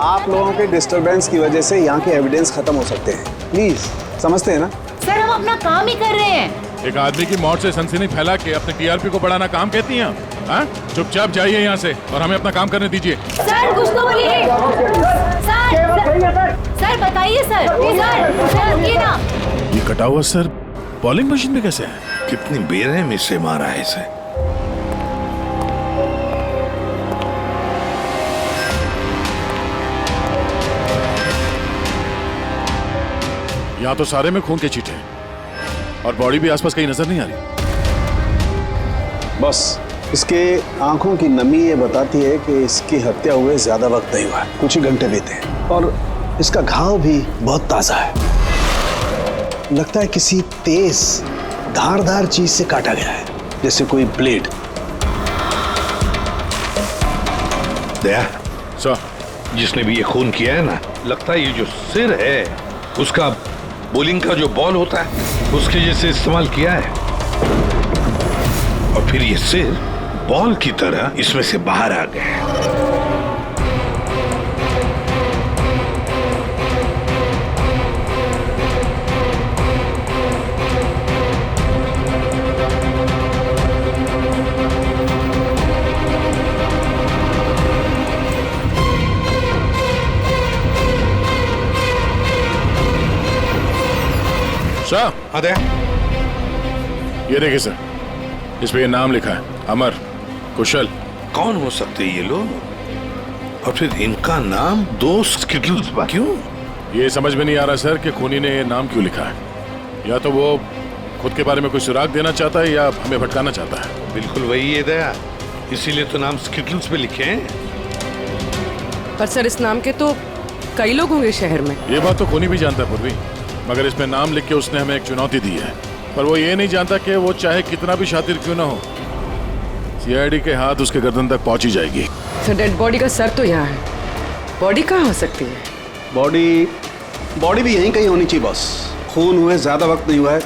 आप लोगों के डिस्टरबेंस की वजह से यहाँ के एविडेंस खत्म हो सकते हैं। प्लीज समझते हैं ना? सर हम अपना काम ही कर रहे हैं। एक आदमी की मौत से सनसनी फैला के अपने टीआरपी को बढ़ाना काम कहती हैं? हाँ, चुपचाप जाइए यहाँ से और हमें अपना काम करने दीजिए। सर कुछ तो बोलिए। सर बताइए सर ये ना। ये कटा हुआ सर बॉलिंग मशीन में कैसे है? कितनी बेरहमी से मारा है इसे। यहाँ तो सारे में खून के छींटे हैं और बॉडी भी आसपास कहीं नजर नहीं आ रही। बस इसके आंखों की नमी ये बताती है कि इसकी हत्या हुए ज्यादा वक्त नहीं हुआ है, कुछ ही घंटे बीते हैं। और इसका घाव भी बहुत ताजा है, लगता है किसी तेज धारदार चीज से काटा गया है, जैसे कोई ब्लेड। दया सर, जिसने भी ये खून किया है ना, लगता है ये जो सिर है उसका बॉलिंग का जो बॉल होता है उसके जैसे इस्तेमाल किया है, और फिर ये सिर बॉल की तरह इसमें से बाहर आ गया है। सर। हाँ दया। ये देखिए सर, इस पे ये नाम लिखा है, अमर कुशल। कौन हो सकते ये लोग? और फिर इनका नाम दोस्त स्किटल्स क्यों? ये समझ में नहीं आ रहा सर कि खूनी ने ये नाम क्यों लिखा है। या तो वो खुद के बारे में कोई सुराग देना चाहता है या हमें भटकाना चाहता है। बिल्कुल वही है दया, इसीलिए तो नाम स्किटल्स पे लिखे हैं। पर सर इस नाम के तो कई लोग होंगे शहर में। ये बात तो खूनी भी जानता है पूर्वी, मगर इसमें नाम लिख के उसने हमें एक चुनौती दी है। पर वो ये नहीं जानता कि वो चाहे कितना भी शातिर क्यों ना हो, सीआईडी के हाथ उसके गर्दन तक पहुंच ही जाएगी। सर डेड बॉडी का सर तो यहाँ है, बॉडी कहाँ हो सकती है? बॉडी भी यहीं कहीं होनी चाहिए बॉस। खून हुए ज्यादा वक्त नहीं हुआ है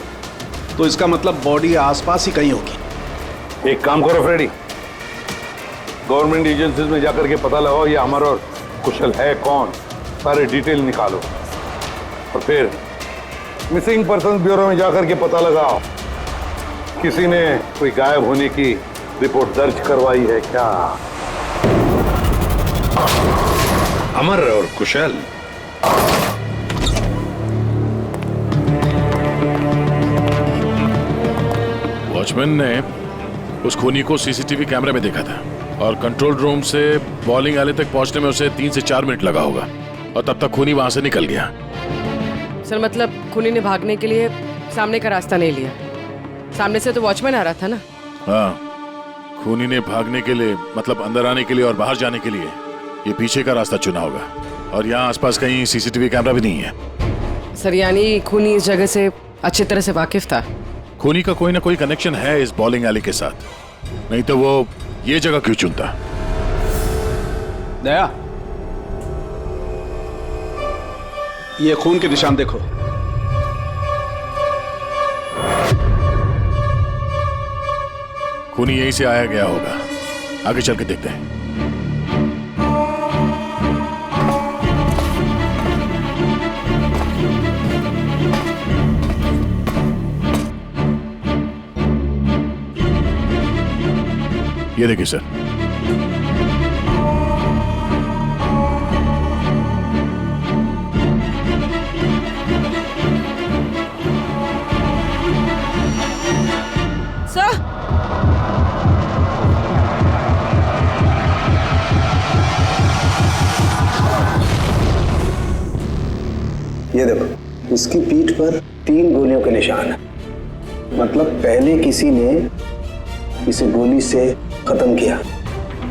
तो इसका मतलब बॉडी आसपास ही कहीं होगी। एक काम करो फ्रेडी, गवर्नमेंट एजेंसीज में जाकर के पता लगाओ ये अमर और कुशल है कौन, सारे डिटेल निकालो और फिर मिसिंग पर्सन ब्यूरो में जाकर के पता लगाओ किसी ने कोई गायब होने की रिपोर्ट दर्ज करवाई है क्या। अमर और कुशल। वॉचमैन ने उस खूनी को सीसीटीवी कैमरे में देखा था और कंट्रोल रूम से बॉलिंग एले तक पहुंचने में उसे 3 से 4 मिनट लगा होगा और तब तक खूनी वहां से निकल गया। सर मतलब खूनी ने भागने के लिए सामने का रास्ता नहीं लिया, सामने से तो वॉचमैन आ रहा था ना। हाँ, खूनी ने भागने के लिए मतलब अंदर आने के लिए और बाहर जाने के लिए ये पीछे का रास्ता चुना होगा और यहाँ आसपास कहीं सीसीटीवी कैमरा भी नहीं है। सर यानी खूनी इस जगह से अच्छी तरह से वाकिफ था। खूनी का कोई ना कोई कनेक्शन है इस बॉलिंग एली के साथ, नहीं तो वो ये जगह क्यों चुनता। दया, ये खून के निशान देखो। खूनी यहीं से आया गया होगा, आगे चल के देखते हैं। ये देखिए सर, ये देखो, इसकी पीठ पर 3 गोलियों के निशान है। मतलब पहले किसी ने इसे गोली से खत्म किया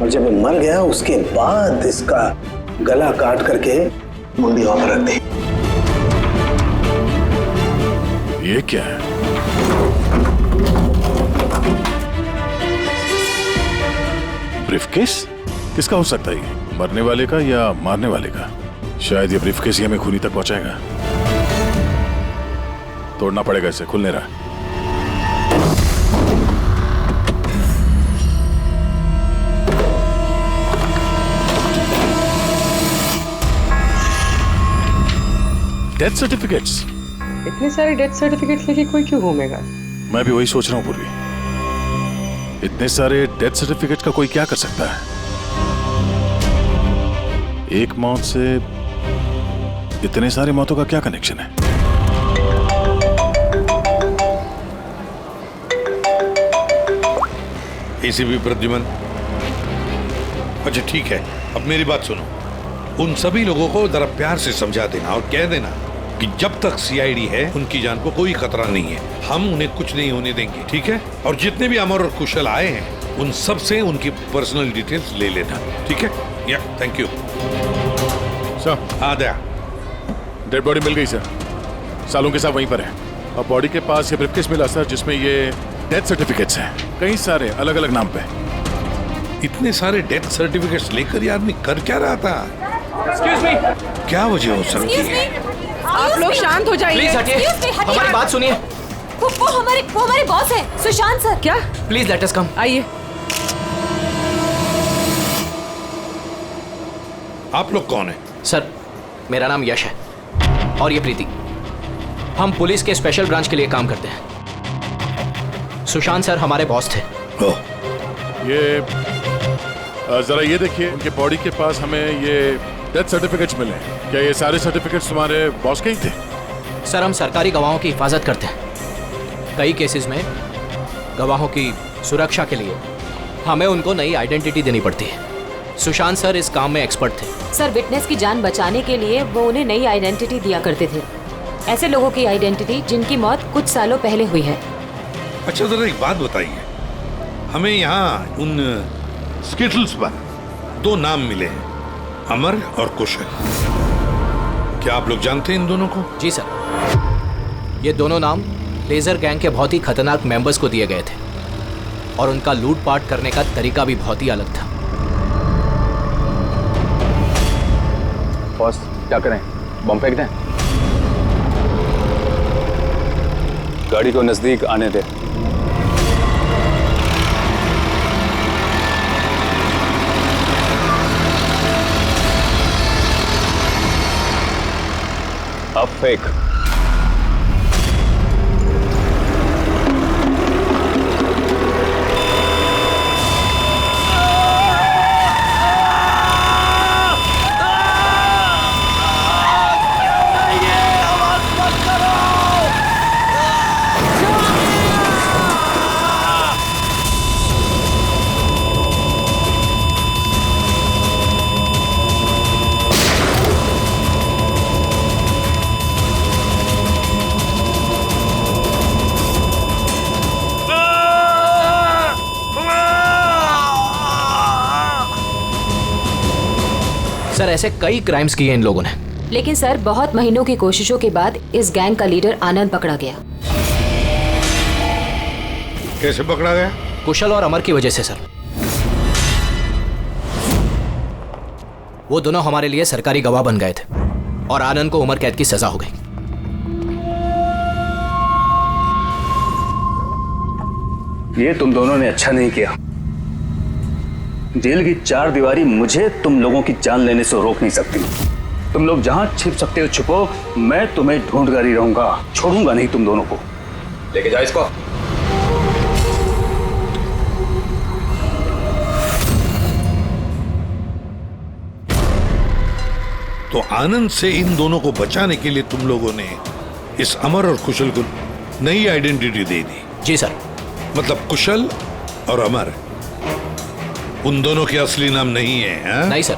और जब ये मर गया उसके बाद इसका गला काट करके मुंडी वहां पर रख दी। ये क्या है? ब्रीफकेस? किसका हो सकता है ये? मरने वाले का या मारने वाले का? शायद ये ब्रीफकेस ही हमें खूनी तक पहुंचाएगा। तोड़ना पड़ेगा इसे, खुल नहीं रहा। Death certificates. इतने सारे डेथ सर्टिफिकेट्स लेके कोई क्यों घूमेगा? मैं भी वही सोच रहा हूँ पूर्वी, इतने सारे डेथ सर्टिफिकेट्स का कोई क्या कर सकता है? एक मौत से इतने सारे मौतों का क्या कनेक्शन है? एसीपी प्रद्युमन, अच्छा ठीक है, अब मेरी बात सुनो। उन सभी लोगों को जरा प्यार से समझा देना और कह देना कि जब तक सीआईडी है उनकी जान को कोई खतरा नहीं है, हम उन्हें कुछ नहीं होने देंगे, ठीक है? और जितने भी अमर और कुशल आए हैं उन सब से उनकी पर्सनल डिटेल्स ले लेना, ठीक है? या थैंक यू सर। हाँ दया, डेड बॉडी मिल गई सर, सालों के साथ वहीं पर है और बॉडी के पास ये ब्रीफकेस मिला सर जिसमें ये डेथ सर्टिफिकेट्स हैं, कई सारे अलग अलग नाम पे। इतने सारे डेथ सर्टिफिकेट्स लेकर ये आदमी कर क्या रहा था? Excuse me. क्या वजह हो सकती है? आप लोग शांत हो जाइए। प्लीज हटिए, हमारी बात सुनिए। वो हमारे बॉस है, सुशांत सर। क्या? प्लीज लेट अस कम। आइए। आप लोग कौन है? सर, मेरा नाम यश है और ये प्रीति। हम पुलिस के स्पेशल ब्रांच के लिए काम करते हैं। सुशांत सर हमारे बॉस थे। ये जरा ये देखिए, उनके बॉडी के पास हमें ये डेथ सर्टिफिकेट्स मिले हैं। क्या ये सारे सर्टिफिकेट्स तुम्हारे बॉस के ही थे? सर हम सरकारी गवाहों की हिफाजत करते हैं। कई केसेस में गवाहों की सुरक्षा के लिए हमें उनको नई आइडेंटिटी देनी पड़ती है। सुशांत सर इस काम में एक्सपर्ट थे। सर विटनेस की जान बचाने के लिए वो उन्हें नई आइडेंटिटी दिया करते थे, ऐसे लोगों की आइडेंटिटी जिनकी मौत कुछ सालों पहले हुई है। अच्छा जरा एक बात बताइए, हमें यहाँ उन स्किटल्स पर 2 नाम मिले हैं, अमर और कुशल। क्या आप लोग जानते हैं इन दोनों को? जी सर, ये दोनों नाम लेजर गैंग के बहुत ही खतरनाक मेंबर्स को दिए गए थे और उनका लूटपाट करने का तरीका भी बहुत ही अलग था। बॉस क्या करें, बम फेंक दें? गाड़ी को नजदीक आने दे। अब फेंक। सर ऐसे कई क्राइम्स किए इन लोगों ने, लेकिन सर बहुत महीनों की कोशिशों के बाद इस गैंग का लीडर आनंद पकड़ा गया। कैसे पकड़ा गया? कुशल और अमर की वजह से सर। वो दोनों हमारे लिए सरकारी गवाह बन गए थे और आनंद को उम्र कैद की सजा हो गई। ये तुम दोनों ने अच्छा नहीं किया। जेल की 4 दीवारी मुझे तुम लोगों की जान लेने से रोक नहीं सकती। तुम लोग जहां छिप सकते हो छुपो, मैं तुम्हें ढूंढ कर ही रहूंगा, छोड़ूंगा नहीं तुम दोनों को। लेके जाओ इसको। तो आनंद से इन दोनों को बचाने के लिए तुम लोगों ने इस अमर और कुशल को नई आइडेंटिटी दे दी? जी सर। मतलब कुशल और अमर उन दोनों के असली नाम नहीं है? हा? नहीं सर,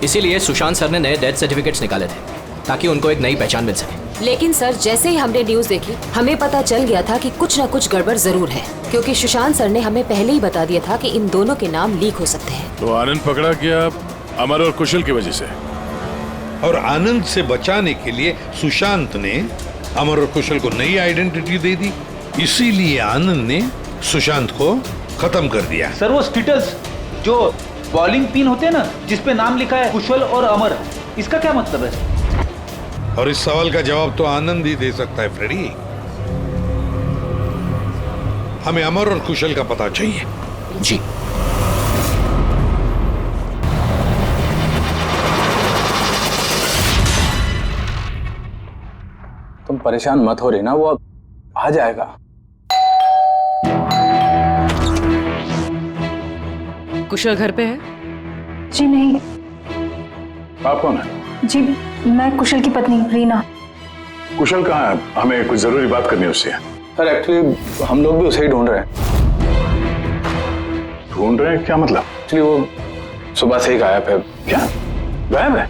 इसीलिए सुशांत सर ने नए डेथ सर्टिफिकेट्स निकाले थे ताकि उनको एक नई पहचान मिल सके। लेकिन सर जैसे ही हमने न्यूज देखी हमें पता चल गया था कि कुछ न कुछ गड़बड़ जरूर है, क्योंकि सुशांत सर ने हमें पहले ही बता दिया था कि इन दोनों के नाम लीक हो सकते हैं। तो आनंद पकड़ा गया अमर और कुशल की वजह से, और आनंद से बचाने के लिए सुशांत ने अमर और कुशल को नई आइडेंटिटी दे दी, इसीलिए आनंद ने सुशांत को खत्म कर दिया। सर वो स्किटल्स जो बॉलिंग पिन होते हैं ना, जिसपे नाम लिखा है कुशल और अमर, इसका क्या मतलब है? और इस सवाल का जवाब तो आनंद ही दे सकता है फ्रेडी। हमें अमर और कुशल का पता चाहिए। जी। तुम परेशान मत हो रही ना, वो अब आ जाएगा। कुशल घर पे है? जी नहीं। आप कौन है? जी मैं कुशल की पत्नी रीना। कुशल कहाँ है? हमें कुछ जरूरी बात करनी है उससे। सर एक्चुअली हम लोग भी उसे ही ढूंढ रहे हैं। ढूंढ रहे हैं क्या मतलब? एक्चुअली वो सुबह से ही गायब है। क्या गायब है?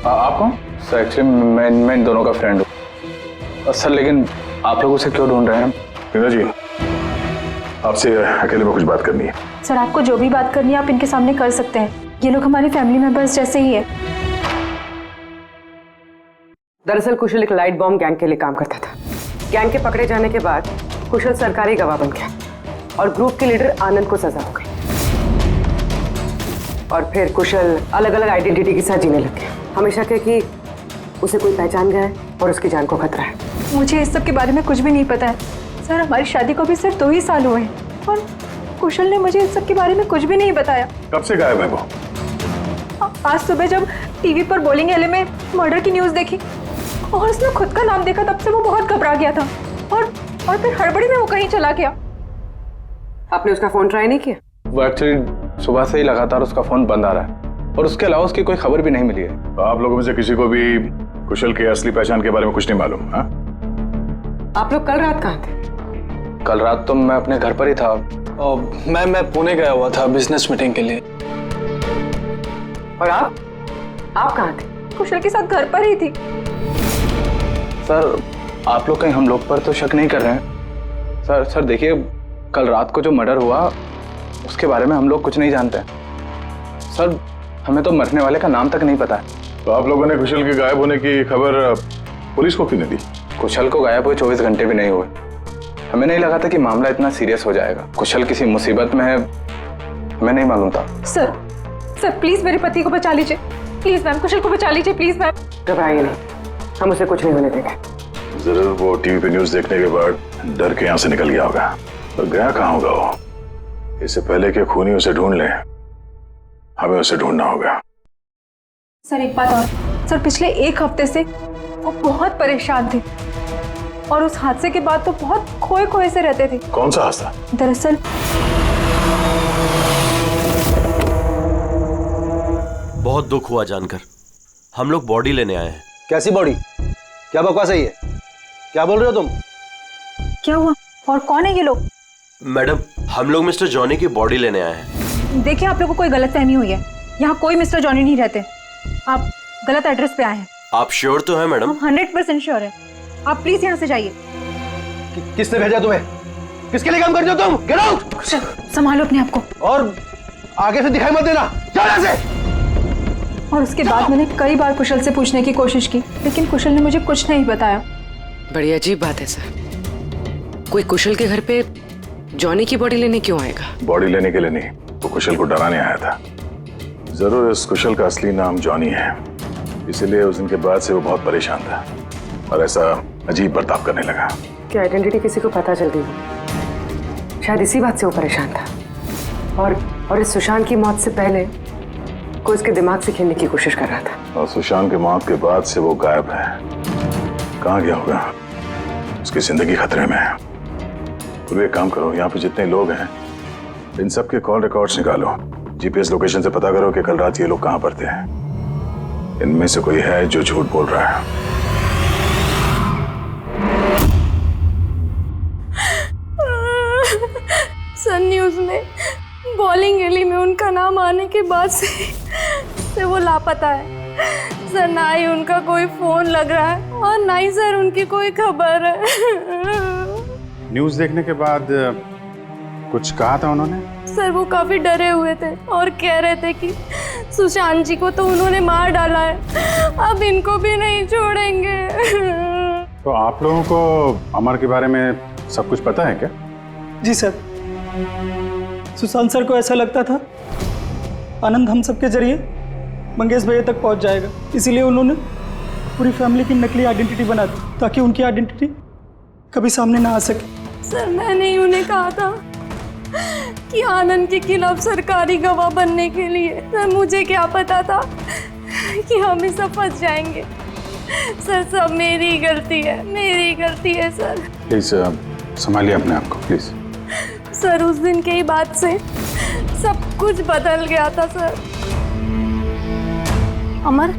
आप कौन? सर एक्चुअली मैं इन दोनों का फ्रेंड हूँ। सर लेकिन आप लोग उसे क्यों ढूंढ रहे हैं? रीना जी आपसे अकेले में कुछ बात करनी है। सर आपको जो भी बात करनी है आप इनके सामने कर सकते हैं, ये लोग हमारे फैमिली मेंबर्स जैसे ही है। दरअसल कुशल एक लाइट बॉम्ब गैंग के लिए काम करता था। गैंग के पकड़े जाने के बाद कुशल सरकारी गवाह बन गया और ग्रुप के लीडर आनंद को सजा हो गई। और फिर कुशल अलग अलग आइडेंटिटी के साथ जीने लग गया। हमेशा कहे कि उसे कोई पहचान गया है और उसकी जान को खतरा है। मुझे इस सब के बारे में कुछ भी नहीं पता है सर। हमारी शादी को भी सिर्फ 2 ही साल हुए हैं और कुशल ने मुझे इस सब के बारे में कुछ भी नहीं बताया। कब से गायब है वो? आज सुबह जब टीवी पर बॉलिंग एले में मर्डर की न्यूज़ देखी और उसने खुद का नाम देखा, तब से वो बहुत घबरा गया था और फिर हड़बड़ी में वो कहीं चला गया। आपने उसका फोन ट्राई नहीं किया? वो एक्चुअली सुबह से ही लगातार उसका फोन बंद आ रहा है और उसके अलावा उसकी कोई खबर भी नहीं मिली है। तो आप लोगों में से किसी को भी कुशल के असली पहचान के बारे में कुछ नहीं मालूम? हाँ आप लोग कल रात कहाँ थे? कल रात तो मैं अपने घर पर ही था और मैं पुणे गया हुआ था बिजनेस मीटिंग के लिए। और आप कहाँ थे? कुशल के साथ घर पर ही थी। सर आप लोग कहीं हम लोग पर तो शक नहीं कर रहे हैं? सर देखिए, कल रात को जो मर्डर हुआ उसके बारे में हम लोग कुछ नहीं जानते। सर हमें तो मरने वाले का नाम तक नहीं पता है। तो आप लोगों ने कुशल के गायब होने की खबर पुलिस को क्यों नहीं दी? कुशल को गायब हुए 24 घंटे भी नहीं हुए। हमें नहीं लगा था कि मामला इतना सीरियस हो जाएगा। कुशल किसी मुसीबत में है, हमें नहीं मालूम था। सर प्लीज मेरे पति को बचा लीजिए। प्लीज मैम, कुशल को बचा लीजिए प्लीज मैम। घबराइए नहीं, हम उसे कुछ नहीं होने देंगे। जरूर वो टीवी पे न्यूज देखने के बाद डर के यहाँ से निकल गया होगा। और गया कहाँ होगा वो? इससे पहले कि खूनी उसे ढूंढ ले, हमें उसे ढूंढना होगा। सर एक बात और, सर पिछले 1 हफ्ते से वो बहुत परेशान थे और उस हादसे के बाद तो बहुत खोए से रहते थे। कौन सा हादसा? दरअसल बहुत दुख हुआ जानकर। हम लोग बॉडी लेने आए हैं। कैसी बॉडी? क्या बकवास है ये? क्या बोल रहे हो तुम? क्या हुआ और कौन है ये लोग? मैडम, हम लोग मिस्टर जॉनी की बॉडी लेने आए हैं। देखिए आप लोगों को कोई गलतफहमी हुई है। यहाँ कोई मिस्टर जॉनी नहीं रहते। आप गलत एड्रेस पे आए हैं। आप श्योर तो हैं मैडम? हम 100% श्योर है। आप प्लीज यहाँ से जाइए। किसने भेजा तुम्हें? किसके लिए काम करते हो तुम? Get out! संभालो अपने आप को और आगे से दिखाई मत देना। जाओ यहाँ से। और उसके बाद मैंने कई बार कुशल से पूछने की कोशिश की, लेकिन कुशल ने मुझे कुछ नहीं बताया। बड़ी अजीब बात है सर। कोई कुशल के घर पे जॉनी की बॉडी लेने क्यों आएगा? बॉडी लेने के लिए नहीं, वो कुशल को डराने आया था। जरूर इस कुशल का असली नाम जॉनी है, इसीलिए उस दिन के बाद से वो बहुत परेशान था और ऐसा अजीब बर्ताव करने लगा। क्या आइडेंटिटी किसी को पता चल गई? शायद इसी बात से वो परेशान था और इस सुशांत की मौत से पहले कोई उसके दिमाग से खेलने की कोशिश कर रहा था। और सुशांत की मौत के बाद से वो गायब है। कहाँ गया होगा? उसकी जिंदगी खतरे में है। तो एक काम करो, यहाँ पे जितने लोग हैं इन सब के कॉल रिकॉर्ड्स निकालो, जीपीएस लोकेशन से पता करो कि कल रात ये लोग कहाँ पर थे। इनमें से कोई है जो झूठ बोल रहा है। सन न्यूज में बॉलिंग एली में उनका नाम आने के बाद से वो लापता है सर। ना ही उनका कोई फोन लग रहा है और ना ही सर उनकी कोई खबर है। न्यूज देखने के बाद कुछ कहा था उन्होंने? सर वो काफी डरे हुए थे और कह रहे थे कि सुशांत जी को तो उन्होंने मार डाला है, अब इनको भी नहीं छोड़ेंगे। तो आप लोगों को अमर के बारे में सब कुछ पता है क्या? जी सर, सुशांत सर को ऐसा लगता था आनंद हम सबके जरिए मंगेश भैया तक पहुंच जाएगा, इसीलिए उन्होंने पूरी फैमिली की नकली आइडेंटिटी बना दी ताकि उनकी आइडेंटिटी कभी सामने ना आ सके। सर मैंने ही उन्हें कहा था कि आनंद के खिलाफ सरकारी गवाह बनने के लिए। सर मुझे क्या पता था कि हम इस सब फंस जाएंगे। सर सब मेरी गलती है, मेरी गलती है सर। प्लीज संभालिए अपने आप को प्लीज। सर उस दिन के ही बाद से सब कुछ बदल गया था sir. Amar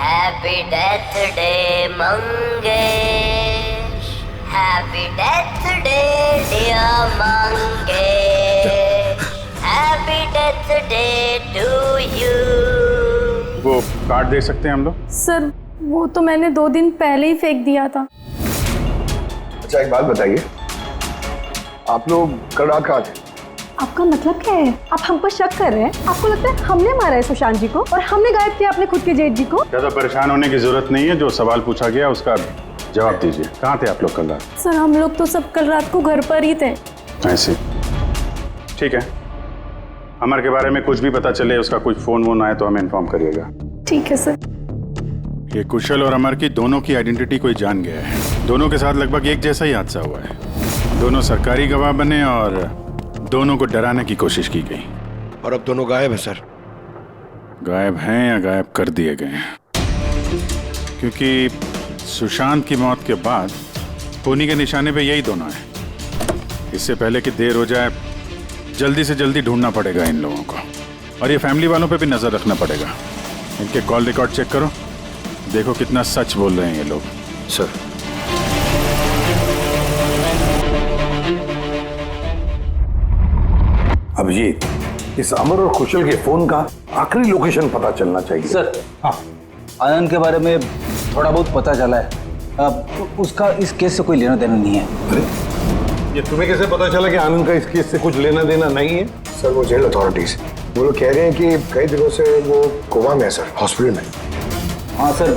happy death day Mangesh, happy death day dear Mangesh, happy death day to you. वो कार्ड दे सकते हैं हम लोग? सर वो तो मैंने 2 दिन पहले ही फेंक दिया था। अच्छा एक बात बताइए, आप लोग कल रात कहाँ थे? आपका मतलब क्या है? आप हम पर शक कर रहे हैं? आपको लगता है हमने मारा है सुशांत जी को और हमने गायब किया अपने खुद के जेठ जी को? ज्यादा परेशान होने की जरूरत नहीं है, जो सवाल पूछा गया उसका जवाब दीजिए। कहाँ थे आप लोग कल रात? सर हम लोग तो सब कल रात को घर पर ही थे। ऐसे ठीक है, अमर के बारे में कुछ भी पता चले, उसका कुछ फोन वोन आए तो हमें इन्फॉर्म करिएगा। ठीक है सर। ये कुशल और अमर की दोनों की आइडेंटिटी कोई जान गया है। दोनों के साथ लगभग एक जैसा ही हादसा हुआ है। दोनों सरकारी गवाह बने और दोनों को डराने की कोशिश की गई। और अब दोनों गायब है सर। गायब हैं या गायब कर दिए गए हैं? क्योंकि सुशांत की मौत के बाद खूनी के निशाने पे यही दोनों हैं। इससे पहले कि देर हो जाए, जल्दी से जल्दी ढूंढना पड़ेगा इन लोगों को। और ये फैमिली वालों पे भी नजर रखना पड़ेगा। इनके कॉल रिकॉर्ड चेक करो, देखो कितना सच बोल रहे हैं ये लोग। सर अभिजीत, इस अमर और कुशल के फोन का आखिरी लोकेशन पता चलना चाहिए। सर हाँ, आनंद के बारे में थोड़ा बहुत पता चला है। अब उसका इस केस से कोई लेना देना नहीं है। अरे ये तुम्हें कैसे पता चला कि आनंद का इस केस से कुछ लेना देना नहीं है? सर वो जेल अथॉरिटीज, वो लोग कह रहे हैं कि कई दिनों से वो कोमा में है सर, हॉस्पिटल में। हाँ सर,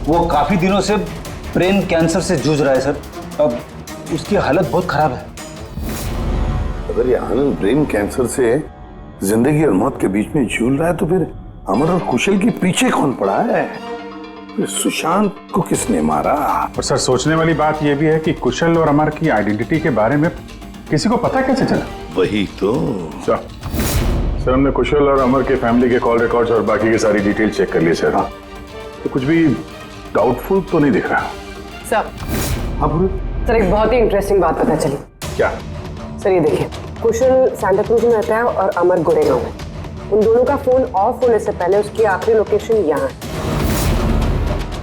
वो काफी दिनों से ब्रेन कैंसर से जूझ रहा है सर। अब उसकी हालत बहुत खराब है। अगर ये आनंद ब्रेन कैंसर से जिंदगी और मौत के बीच में झूल रहा है तो फिर अमर और कुशल के पीछे कौन पड़ा है? फिर सुशांत को किसने मारा? और सर सोचने वाली बात यह भी है कि कुशल और अमर की आइडेंटिटी के बारे में किसी को पता कैसे चला? वही तो सर हमने कुशल और अमर के फैमिली के कॉल रिकॉर्ड्स और बाकी की सारी डिटेल चेक कर ली सर। हाँ, तो कुछ भी डाउटफुल तो नहीं दिख रहा। सर हाँ सर, एक बहुत ही इंटरेस्टिंग बात पता चली। क्या? सर ये देखिए, कुशल सांता क्रूज में रहता है और अमर गोरेगांव में। उन दोनों का फोन ऑफ होने से पहले उसकी आखिरी लोकेशन यहाँ है।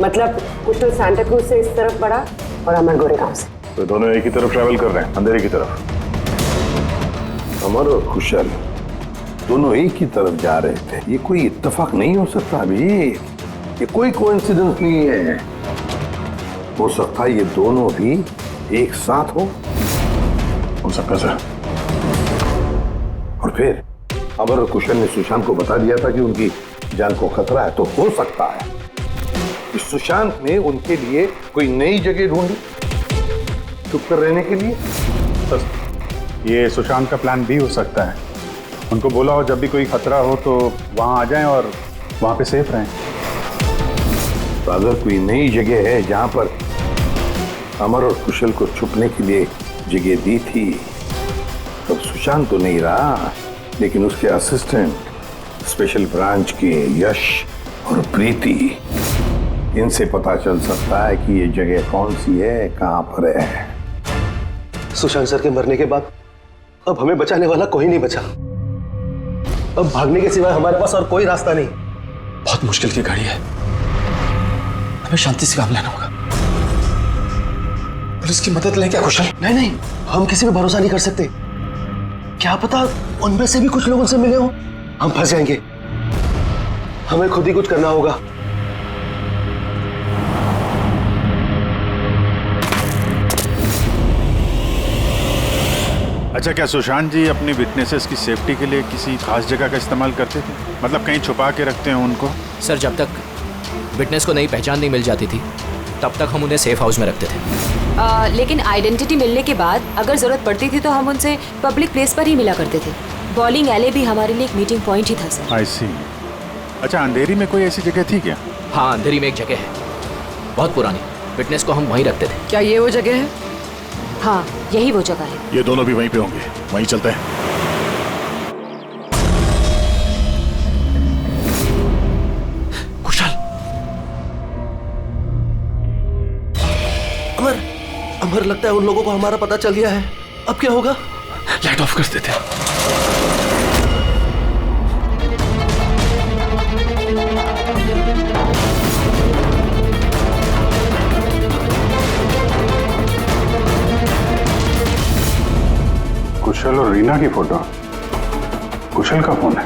मतलब कुशल सांता क्रूज से इस तरफ बढ़ा और अमर गोरेगांव से। तो दोनों एक ही तरफ ट्रैवल कर रहे हैं, अंधेरे की तरफ। अमर और कुशल दोनों एक ही तरफ जा रहे थे। ये कोई इत्तेफाक नहीं हो सकता अभी, ये कोई कोइंसिडेंस नहीं है। हो सकता है ये दोनों भी एक साथ हो सकता सर। और फिर अमर और कुशल ने सुशांत को बता दिया था कि उनकी जान को खतरा है। तो हो सकता है कि सुशांत ने उनके लिए कोई नई जगह ढूंढी चुप कर रहने के लिए। सर ये सुशांत का प्लान भी हो सकता है। उनको बोला हो जब भी कोई खतरा हो तो वहां आ जाएं और वहां पे सेफ रहें। तो अगर कोई नई जगह है जहां पर अमर और कुशल को छुपने के लिए जगह दी थी, तब सुशांत तो नहीं रहा, लेकिन उसके असिस्टेंट स्पेशल ब्रांच के यश और प्रीति, इनसे पता चल सकता है कि ये जगह कौन सी है, कहां पर है। सुशांत सर के मरने के बाद अब हमें बचाने वाला कोई नहीं बचा। अब भागने के सिवाय हमारे पास और कोई रास्ता नहीं। बहुत मुश्किल की घड़ी है, हमें शांति से काम लेना होगा। पुलिस की मदद लें क्या कुशल? नहीं नहीं, हम किसी पे भरोसा नहीं कर सकते। क्या पता उनमें से भी कुछ लोग उनसे मिले हो, हम फंस जाएंगे। हमें खुद ही कुछ करना होगा। अच्छा, क्या सुशांत जी अपनी विटनेसेस की सेफ्टी के लिए किसी खास जगह का इस्तेमाल करते थे? मतलब कहीं छुपा के रखते हैं उनको? सर जब तक विटनेस को नई पहचान नहीं मिल जाती थी तब तक हम उन्हें सेफ हाउस में रखते थे। लेकिन आइडेंटिटी मिलने के बाद अगर जरूरत पड़ती थी तो हम उनसे पब्लिक प्लेस पर ही मिला करते थे। बॉलिंग एले भी हमारे लिए एक मीटिंग पॉइंट ही था सर। आई सी। अच्छा, अंधेरी में कोई ऐसी जगह थी क्या? हाँ, अंधेरी में एक जगह है, बहुत पुरानी। विटनेस को हम वहीं रखते थे। क्या ये वो जगह है? हाँ, यही वो जगह है। ये दोनों भी वहीं पे होंगे, वहीं चलते हैं। कुशल, अमर, अमर लगता है उन लोगों को हमारा पता चल गया है। अब क्या होगा? लाइट ऑफ कर देते हैं। कुशल और रीना की फोटो कुशल का फोन है।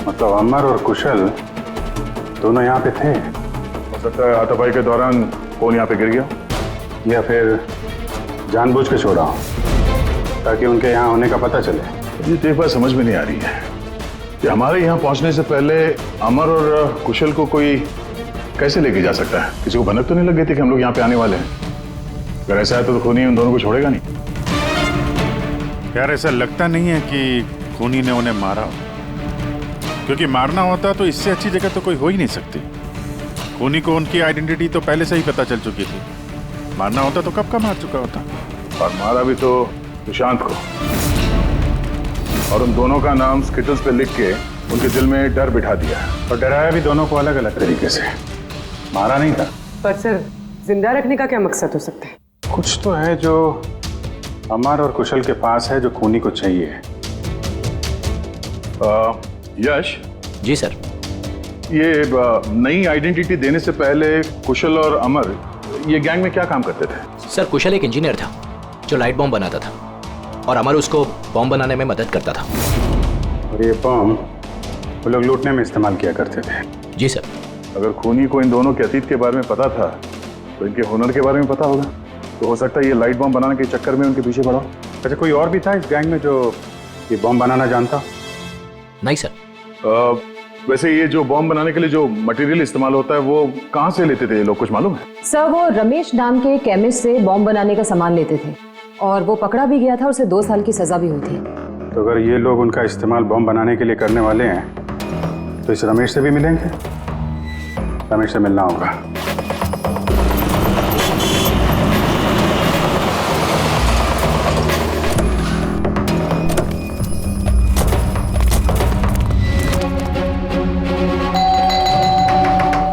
मतलब अमर और कुशल दोनों यहाँ पे थे। हो सकता है हाथापाई के दौरान फोन यहाँ पे गिर गया, या फिर जानबूझ के छोड़ा हो ताकि उनके यहाँ होने का पता चले। ये तो एक बात समझ में नहीं आ रही है कि हमारे यहाँ पहुँचने से पहले अमर और कुशल को कोई कैसे लेके जा सकता है? किसी को भनक तो नहीं लग गई थी कि हम लोग यहाँ पे आने वाले हैं? अगर ऐसा है तो खूनी उन दोनों को छोड़ेगा नहीं। यार ऐसा लगता नहीं है कि खूनी ने उन्हें मारा हो, क्योंकि मारना होता तो इससे अच्छी जगह तो कोई हो ही नहीं सकती। खूनी को उनकी आइडेंटिटी तो पहले से ही पता चल चुकी थी। मारना होता तो कब का मार चुका होता। और मारा भी तो सुशांत को, और उन दोनों का नाम स्किटल्स पे लिख के उनके दिल में डर बिठा दिया। और डराया भी दोनों को अलग अलग तरीके से, मारा नहीं था। पर सर, जिंदा रखने का क्या मकसद हो सकता है? कुछ तो है जो अमर और कुशल के पास है जो खूनी को चाहिए। यश। जी सर। ये नई आइडेंटिटी देने से पहले कुशल और अमर ये गैंग में क्या काम करते थे? सर कुशल एक इंजीनियर था जो लाइट बॉम्ब बनाता था और अमर उसको बॉम्ब बनाने में मदद करता था। और ये बॉम्ब वो लोग लूटने में इस्तेमाल किया करते थे। जी सर। अगर खूनी को इन दोनों के अतीत के बारे में पता था तो इनके हुनर के बारे में पता होगा, तो हो सकता है ये लाइट बॉम्ब बनाने के चक्कर में उनके पीछे पड़ा। अच्छा, कोई और भी था इस गैंग में जो ये बॉम्ब बनाना जानता? नहीं सर। वैसे ये जो बॉम्ब बनाने के लिए जो मटेरियल इस्तेमाल होता है वो कहाँ से लेते थे ये लोग, कुछ मालूम है? सर वो रमेश नाम के केमिस्ट से बॉम्ब बनाने का सामान लेते थे और वो पकड़ा भी गया था और उसे 2 साल की सजा भी हुई थी। तो अगर ये लोग उनका इस्तेमाल बॉम्ब बनाने के लिए करने वाले हैं तो इस रमेश से भी मिलेंगे? रमेश से मिलना होगा।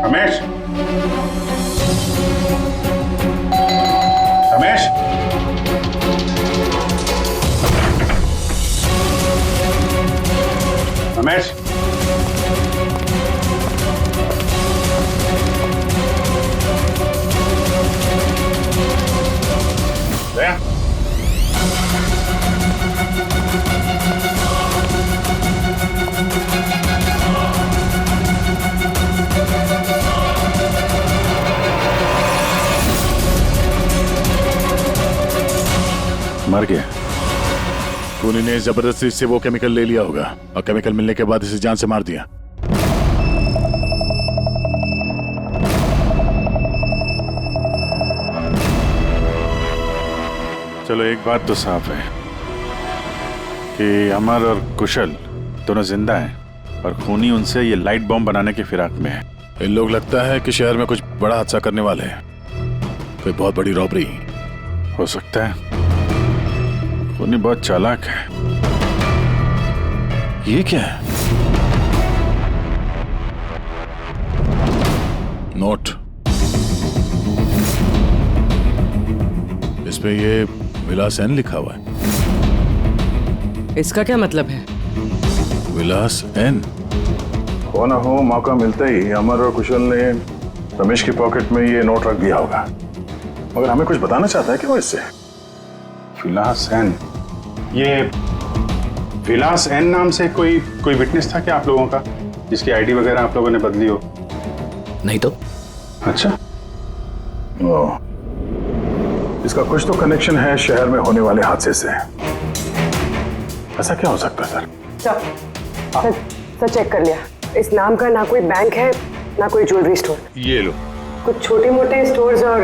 रमेश, रमेश, रमेश, दया, मर गया। खूनी ने जबरदस्ती से वो केमिकल ले लिया होगा और केमिकल मिलने के बाद इसे जान से मार दिया। चलो एक बात तो साफ है कि अमर और कुशल दोनों जिंदा हैं और खूनी उनसे ये लाइट बॉम्ब बनाने की फिराक में है। इन लोग लगता है कि शहर में कुछ बड़ा हादसा करने वाले हैं, कोई बहुत बड़ी रॉबरी। हो सकता है। खूनी बहुत चालाक है। ये क्या है? नोट। इस पे ये विलास एन लिखा हुआ है। इसका क्या मतलब है? विलास एन। हो ना हो, मौका मिलते ही अमर और कुशल ने रमेश की पॉकेट में ये नोट रख दिया होगा, मगर हमें कुछ बताना चाहता है कि वो इससे। विलास एन, ये विलास एन नाम से कोई विटनेस था क्या आप लोगों का, जिसकी आईडी वगैरह आप लोगों ने बदली हो? नहीं तो। अच्छा। ओ, इसका कुछ तो कनेक्शन है शहर में होने वाले हादसे से। ऐसा क्या हो सकता है सर? सर चेक कर लिया। इस नाम का ना कोई बैंक है ना कोई ज्वेलरी स्टोर। ये लो। कुछ छोटे मोटे स्टोर्स और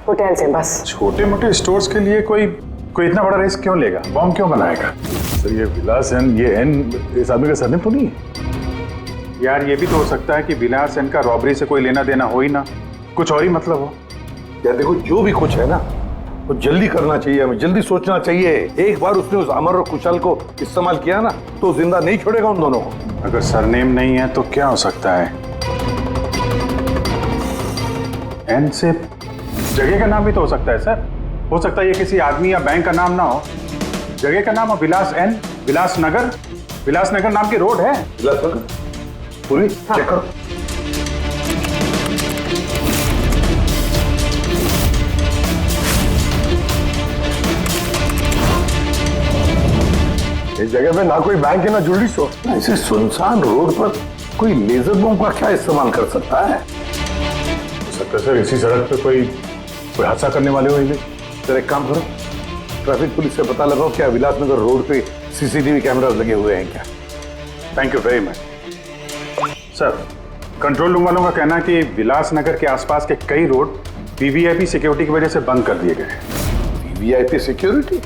होटल्स हैं बस। छोटे मोटे स्टोर्स के लिए कोई इतना बड़ा रिस्क क्यों लेगा? बॉम्ब क्यों बनाएगा? सर ये विलास एन, ये एन इस आदमी का सरनेम तो नहीं है? यार ये भी तो हो सकता है कि विलास एन का रॉबरी से कोई लेना देना हो ही ना, कुछ और ही मतलब हो। यार देखो, जो भी कुछ है ना वो जल्दी करना चाहिए, हमें जल्दी सोचना चाहिए। एक बार उसने उस अमर और कुशल को इस्तेमाल किया ना तो जिंदा नहीं छोड़ेगा उन दोनों को। अगर सरनेम नहीं है तो क्या हो सकता है? एन से जगह का नाम भी तो हो सकता है सर। हो सकता है ये किसी आदमी या बैंक का नाम ना हो, जगह का नाम हो। विलास एन, विलासनगर, विलासनगर नाम की रोड है। विलासनगर पूरी चेक करो। इस जगह पे ना कोई बैंक है ना ज्वेलरी स्टोर। ऐसे सुनसान रोड पर कोई लेजर बम का क्या इस्तेमाल कर सकता है? सकता सर इसी सड़क पे कोई हादसा करने वाले हो ये। सर एक काम करो, ट्रैफिक पुलिस से पता लगाओ क्या विलासनगर रोड पे सीसीटीवी कैमरास लगे हुए हैं क्या? Thank you very much sir. Control room वालों का कहना है कि विलासनगर के आसपास के कई रोड वीवीआईपी सिक्योरिटी की वजह से बंद कर दिए गए। VVIP security?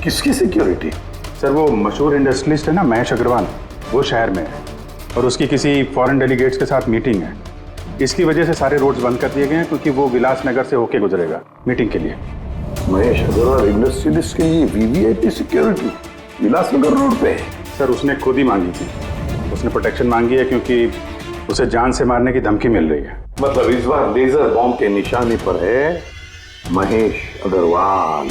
किसकी सिक्योरिटी? सर वो मशहूर इंडस्ट्रियलिस्ट है ना महेश अग्रवाल, वो शहर में है और उसकी किसी फॉरेन डेलीगेट्स के साथ मीटिंग है। इसकी वजह से सारे रोड्स बंद कर दिए गए हैं क्योंकि वो विलासनगर से होके गुजरेगा मीटिंग के लिए। महेश अग्रवाल इंडस्ट्रियलिस्ट के लिए वीवीआईपी सिक्योरिटी विलासनगर रोड पे? सर उसने खुद ही मांगी थी, उसने प्रोटेक्शन मांगी है क्योंकि उसे जान से मारने की धमकी मिल रही है। मतलब इस बार लेजर बॉम्ब के निशाने पर है महेश अग्रवाल।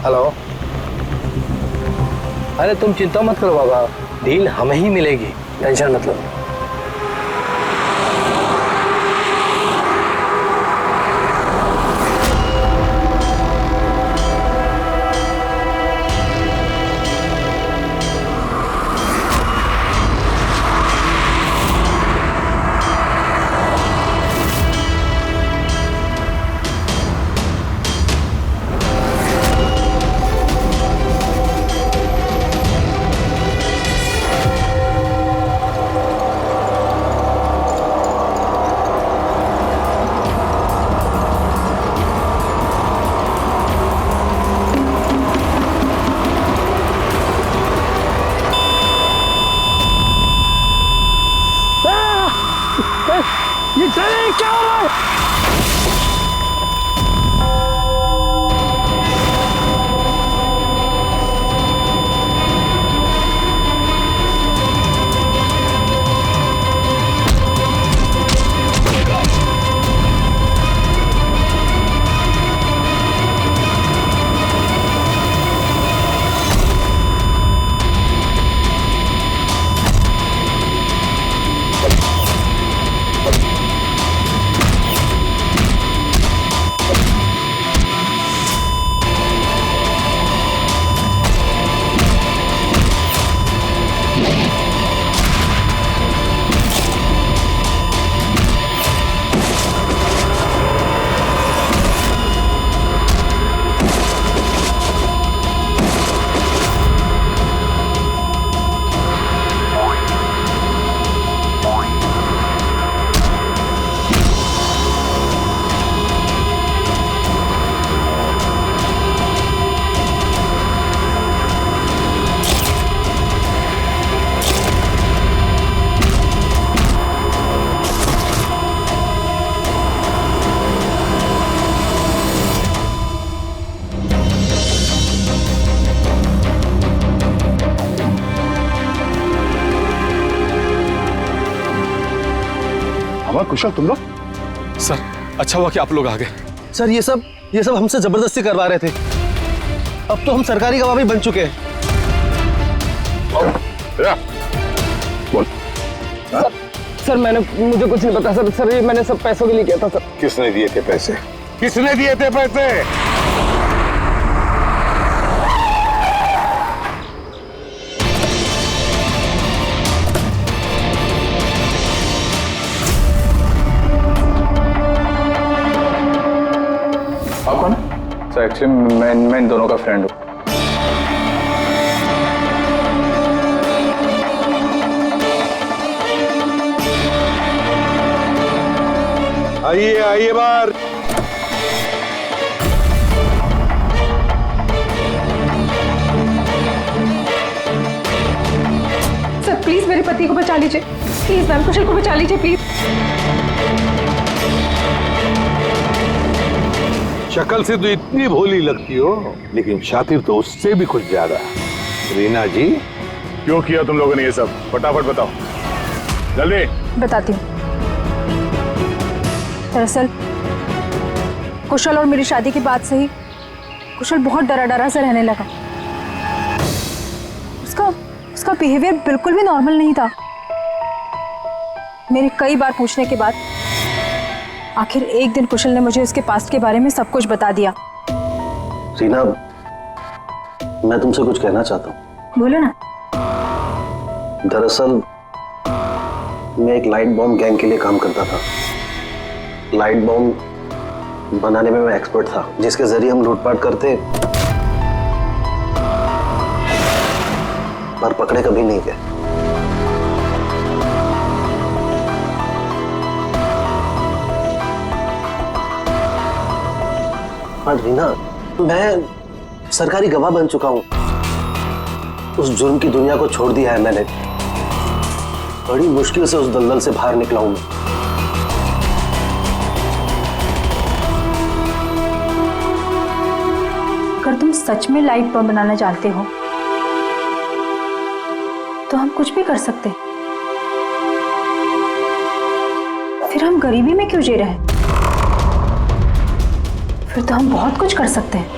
हेलो। अरे तुम चिंता मत करो बाबा, डील हमें ही मिलेगी, टेंशन मत लो। ये चले क्या हो रहा है? कुशल तुम लोग? सर अच्छा हुआ कि आप लोग आ गए। सर ये सब हमसे जबरदस्ती करवा रहे थे। अब तो हम सरकारी गवाह भी बन चुके हैं। बोल। सर मुझे कुछ नहीं पता सर ये मैंने सब पैसों के लिए किया था सर। किसने दिए थे पैसे? किसने दिए थे पैसे? सर एक्चुअली मैं इन दोनों का फ्रेंड हूँ। आइए बाहर। सर प्लीज मेरे पति को बचा लीजिए, प्लीज मैम कुशल को बचा लीजिए प्लीज। शक्ल से तो इतनी भोली लगती हो, लेकिन शातिर तो उससे भी कुछ ज्यादा। रीना जी, क्यों किया तुम लोगों ने ये सब? फटाफट बताओ, जल्दी। बताती हूँ। दरअसल कुशल और मेरी शादी की बात से ही कुशल बहुत डरा से रहने लगा। उसका बिहेवियर बिल्कुल भी नॉर्मल नहीं था। मेरे कई बार पूछने के बाद आखिर एक दिन कुशल ने मुझे उसके पास्ट के बारे में सब कुछ बता दिया। रीना, मैं तुमसे कुछ कहना चाहता हूँ। बोलो ना। दरअसल मैं एक लाइट बॉम्ब गैंग के लिए काम करता था। लाइट बॉम्ब बनाने में मैं एक्सपर्ट था, जिसके जरिए हम लूटपाट करते, पर पकड़े कभी नहीं गए। पर रीना, मैं सरकारी गवाह बन चुका हूं। उस जुर्म की दुनिया को छोड़ दिया है मैंने। बड़ी मुश्किल से उस दलदल से बाहर निकला हूं मैं। अगर तुम सच में लाइट बम बनाना जानते हो तो हम कुछ भी कर सकते हैं। फिर हम गरीबी में क्यों जी रहे हैं? फिर तो हम बहुत कुछ कर सकते हैं।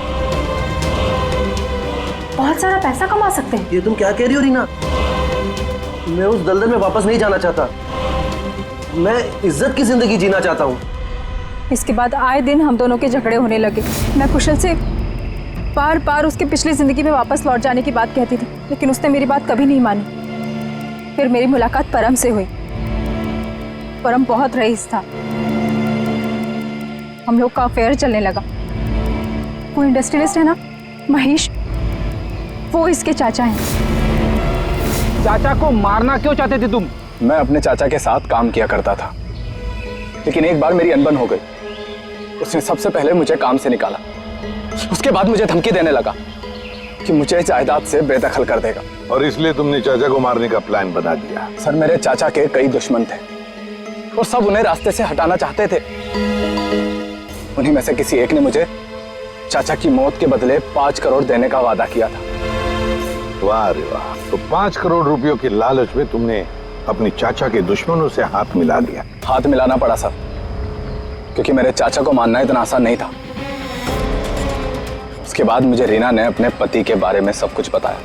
बहुत सारा पैसा कमा सकते हैं। ये तुम क्या कह रही हो रीना? मैं उस दलदल में वापस नहीं जाना चाहता। मैं इज्जत की जिंदगी जीना चाहता हूँ। इसके बाद आए दिन हम दोनों के झगड़े होने लगे। मैं कुशल से बार बार उसकी पिछली जिंदगी में वापस लौट जाने की बात कहती थी, लेकिन उसने मेरी बात कभी नहीं मानी। फिर मेरी मुलाकात परम से हुई। परम बहुत रईस था। हम लोग का अफेयर चलने लगा। वो इंडस्ट्रियलिस्ट है ना, महेश, वो इसके चाचा हैं। चाचा को मारना क्यों चाहते थे तुम? मैं अपने चाचा के साथ काम किया करता था, लेकिन एक बार मेरी अनबन हो गई। उसने सबसे पहले मुझे काम से निकाला। उसके बाद मुझे धमकी देने लगा कि मुझे जायदाद से बेदखल कर देगा। और इसलिए तुमने चाचा को मारने का प्लान बना दिया? सर, मेरे चाचा के कई दुश्मन थे और सब उन्हें रास्ते से हटाना चाहते थे। उन्हीं में से किसी एक ने मुझे चाचा की मौत के बदले 5 करोड़ देने का वादा किया था। वाह रे वाह! तो 5 करोड़ रुपयों के लालच में तुमने अपने चाचा के दुश्मनों से हाथ मिला लिया। हाथ मिलाना पड़ा सर, क्योंकि मेरे चाचा को मानना इतना आसान नहीं था। उसके बाद मुझे रीना ने अपने पति के बारे में सब कुछ बताया।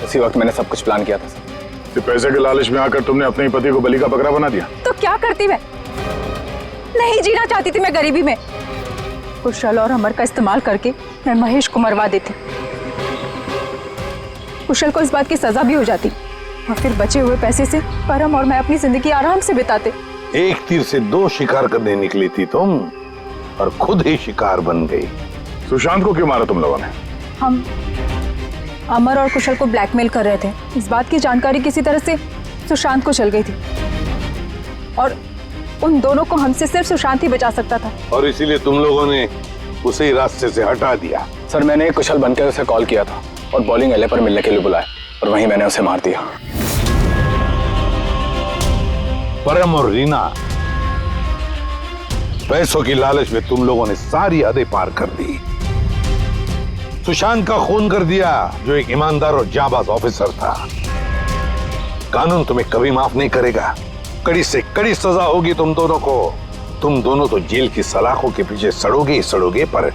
उसी वक्त मैंने सब कुछ प्लान किया था सर। तो पैसे के लालच में आकर तुमने अपने पति को बलि का बकरा बना दिया? तो क्या करती मैं? नहीं जीना चाहती थी मैं गरीबी में। कुशल और अमर का इस्तेमाल करके मैं महेश को मरवा देती। कुशल को इस बात की सजा भी हो जाती और फिर बचे हुए पैसे से परम और मैं अपनी जिंदगी आराम से बिताते। एक तीर से 2 शिकार करने निकली थी तुम और खुद ही शिकार बन गई। सुशांत को क्यों मारा तुम लोगों ने? हम अमर और कुशल को ब्लैकमेल कर रहे थे। इस बात की जानकारी किसी तरह से सुशांत को चल गई थी और उन दोनों को हमसे सिर्फ सुशांत ही बचा सकता था। और इसीलिए तुम लोगों ने उसे रास्ते से हटा दिया। सर, मैंने कुशल बनकर उसे कॉल किया था और बॉलिंग एले पर मिलने के लिए बुलाया और वहीं मैंने उसे मार दिया। परम और रीना, पैसों की लालच में तुम लोगों ने सारी हदें पार कर दी। सुशांत का खून कर दिया, जो एक ईमानदार और जाबाज ऑफिसर था। कानून तुम्हें कभी माफ नहीं करेगा। कड़ी से कड़ी सजा होगी तुम दोनों को। तुम दोनों तो जेल की सलाखों के पीछे सड़ोगे ही सड़ोगे, पर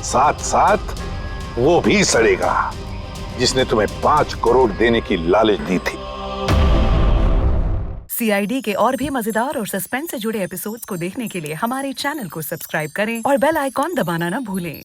साथ साथ वो भी सड़ेगा जिसने तुम्हें 5 करोड़ देने की लालच दी थी। CID के और भी मजेदार और सस्पेंस से जुड़े एपिसोड्स को देखने के लिए हमारे चैनल को सब्सक्राइब करें और बेल आइकॉन दबाना ना भूलें।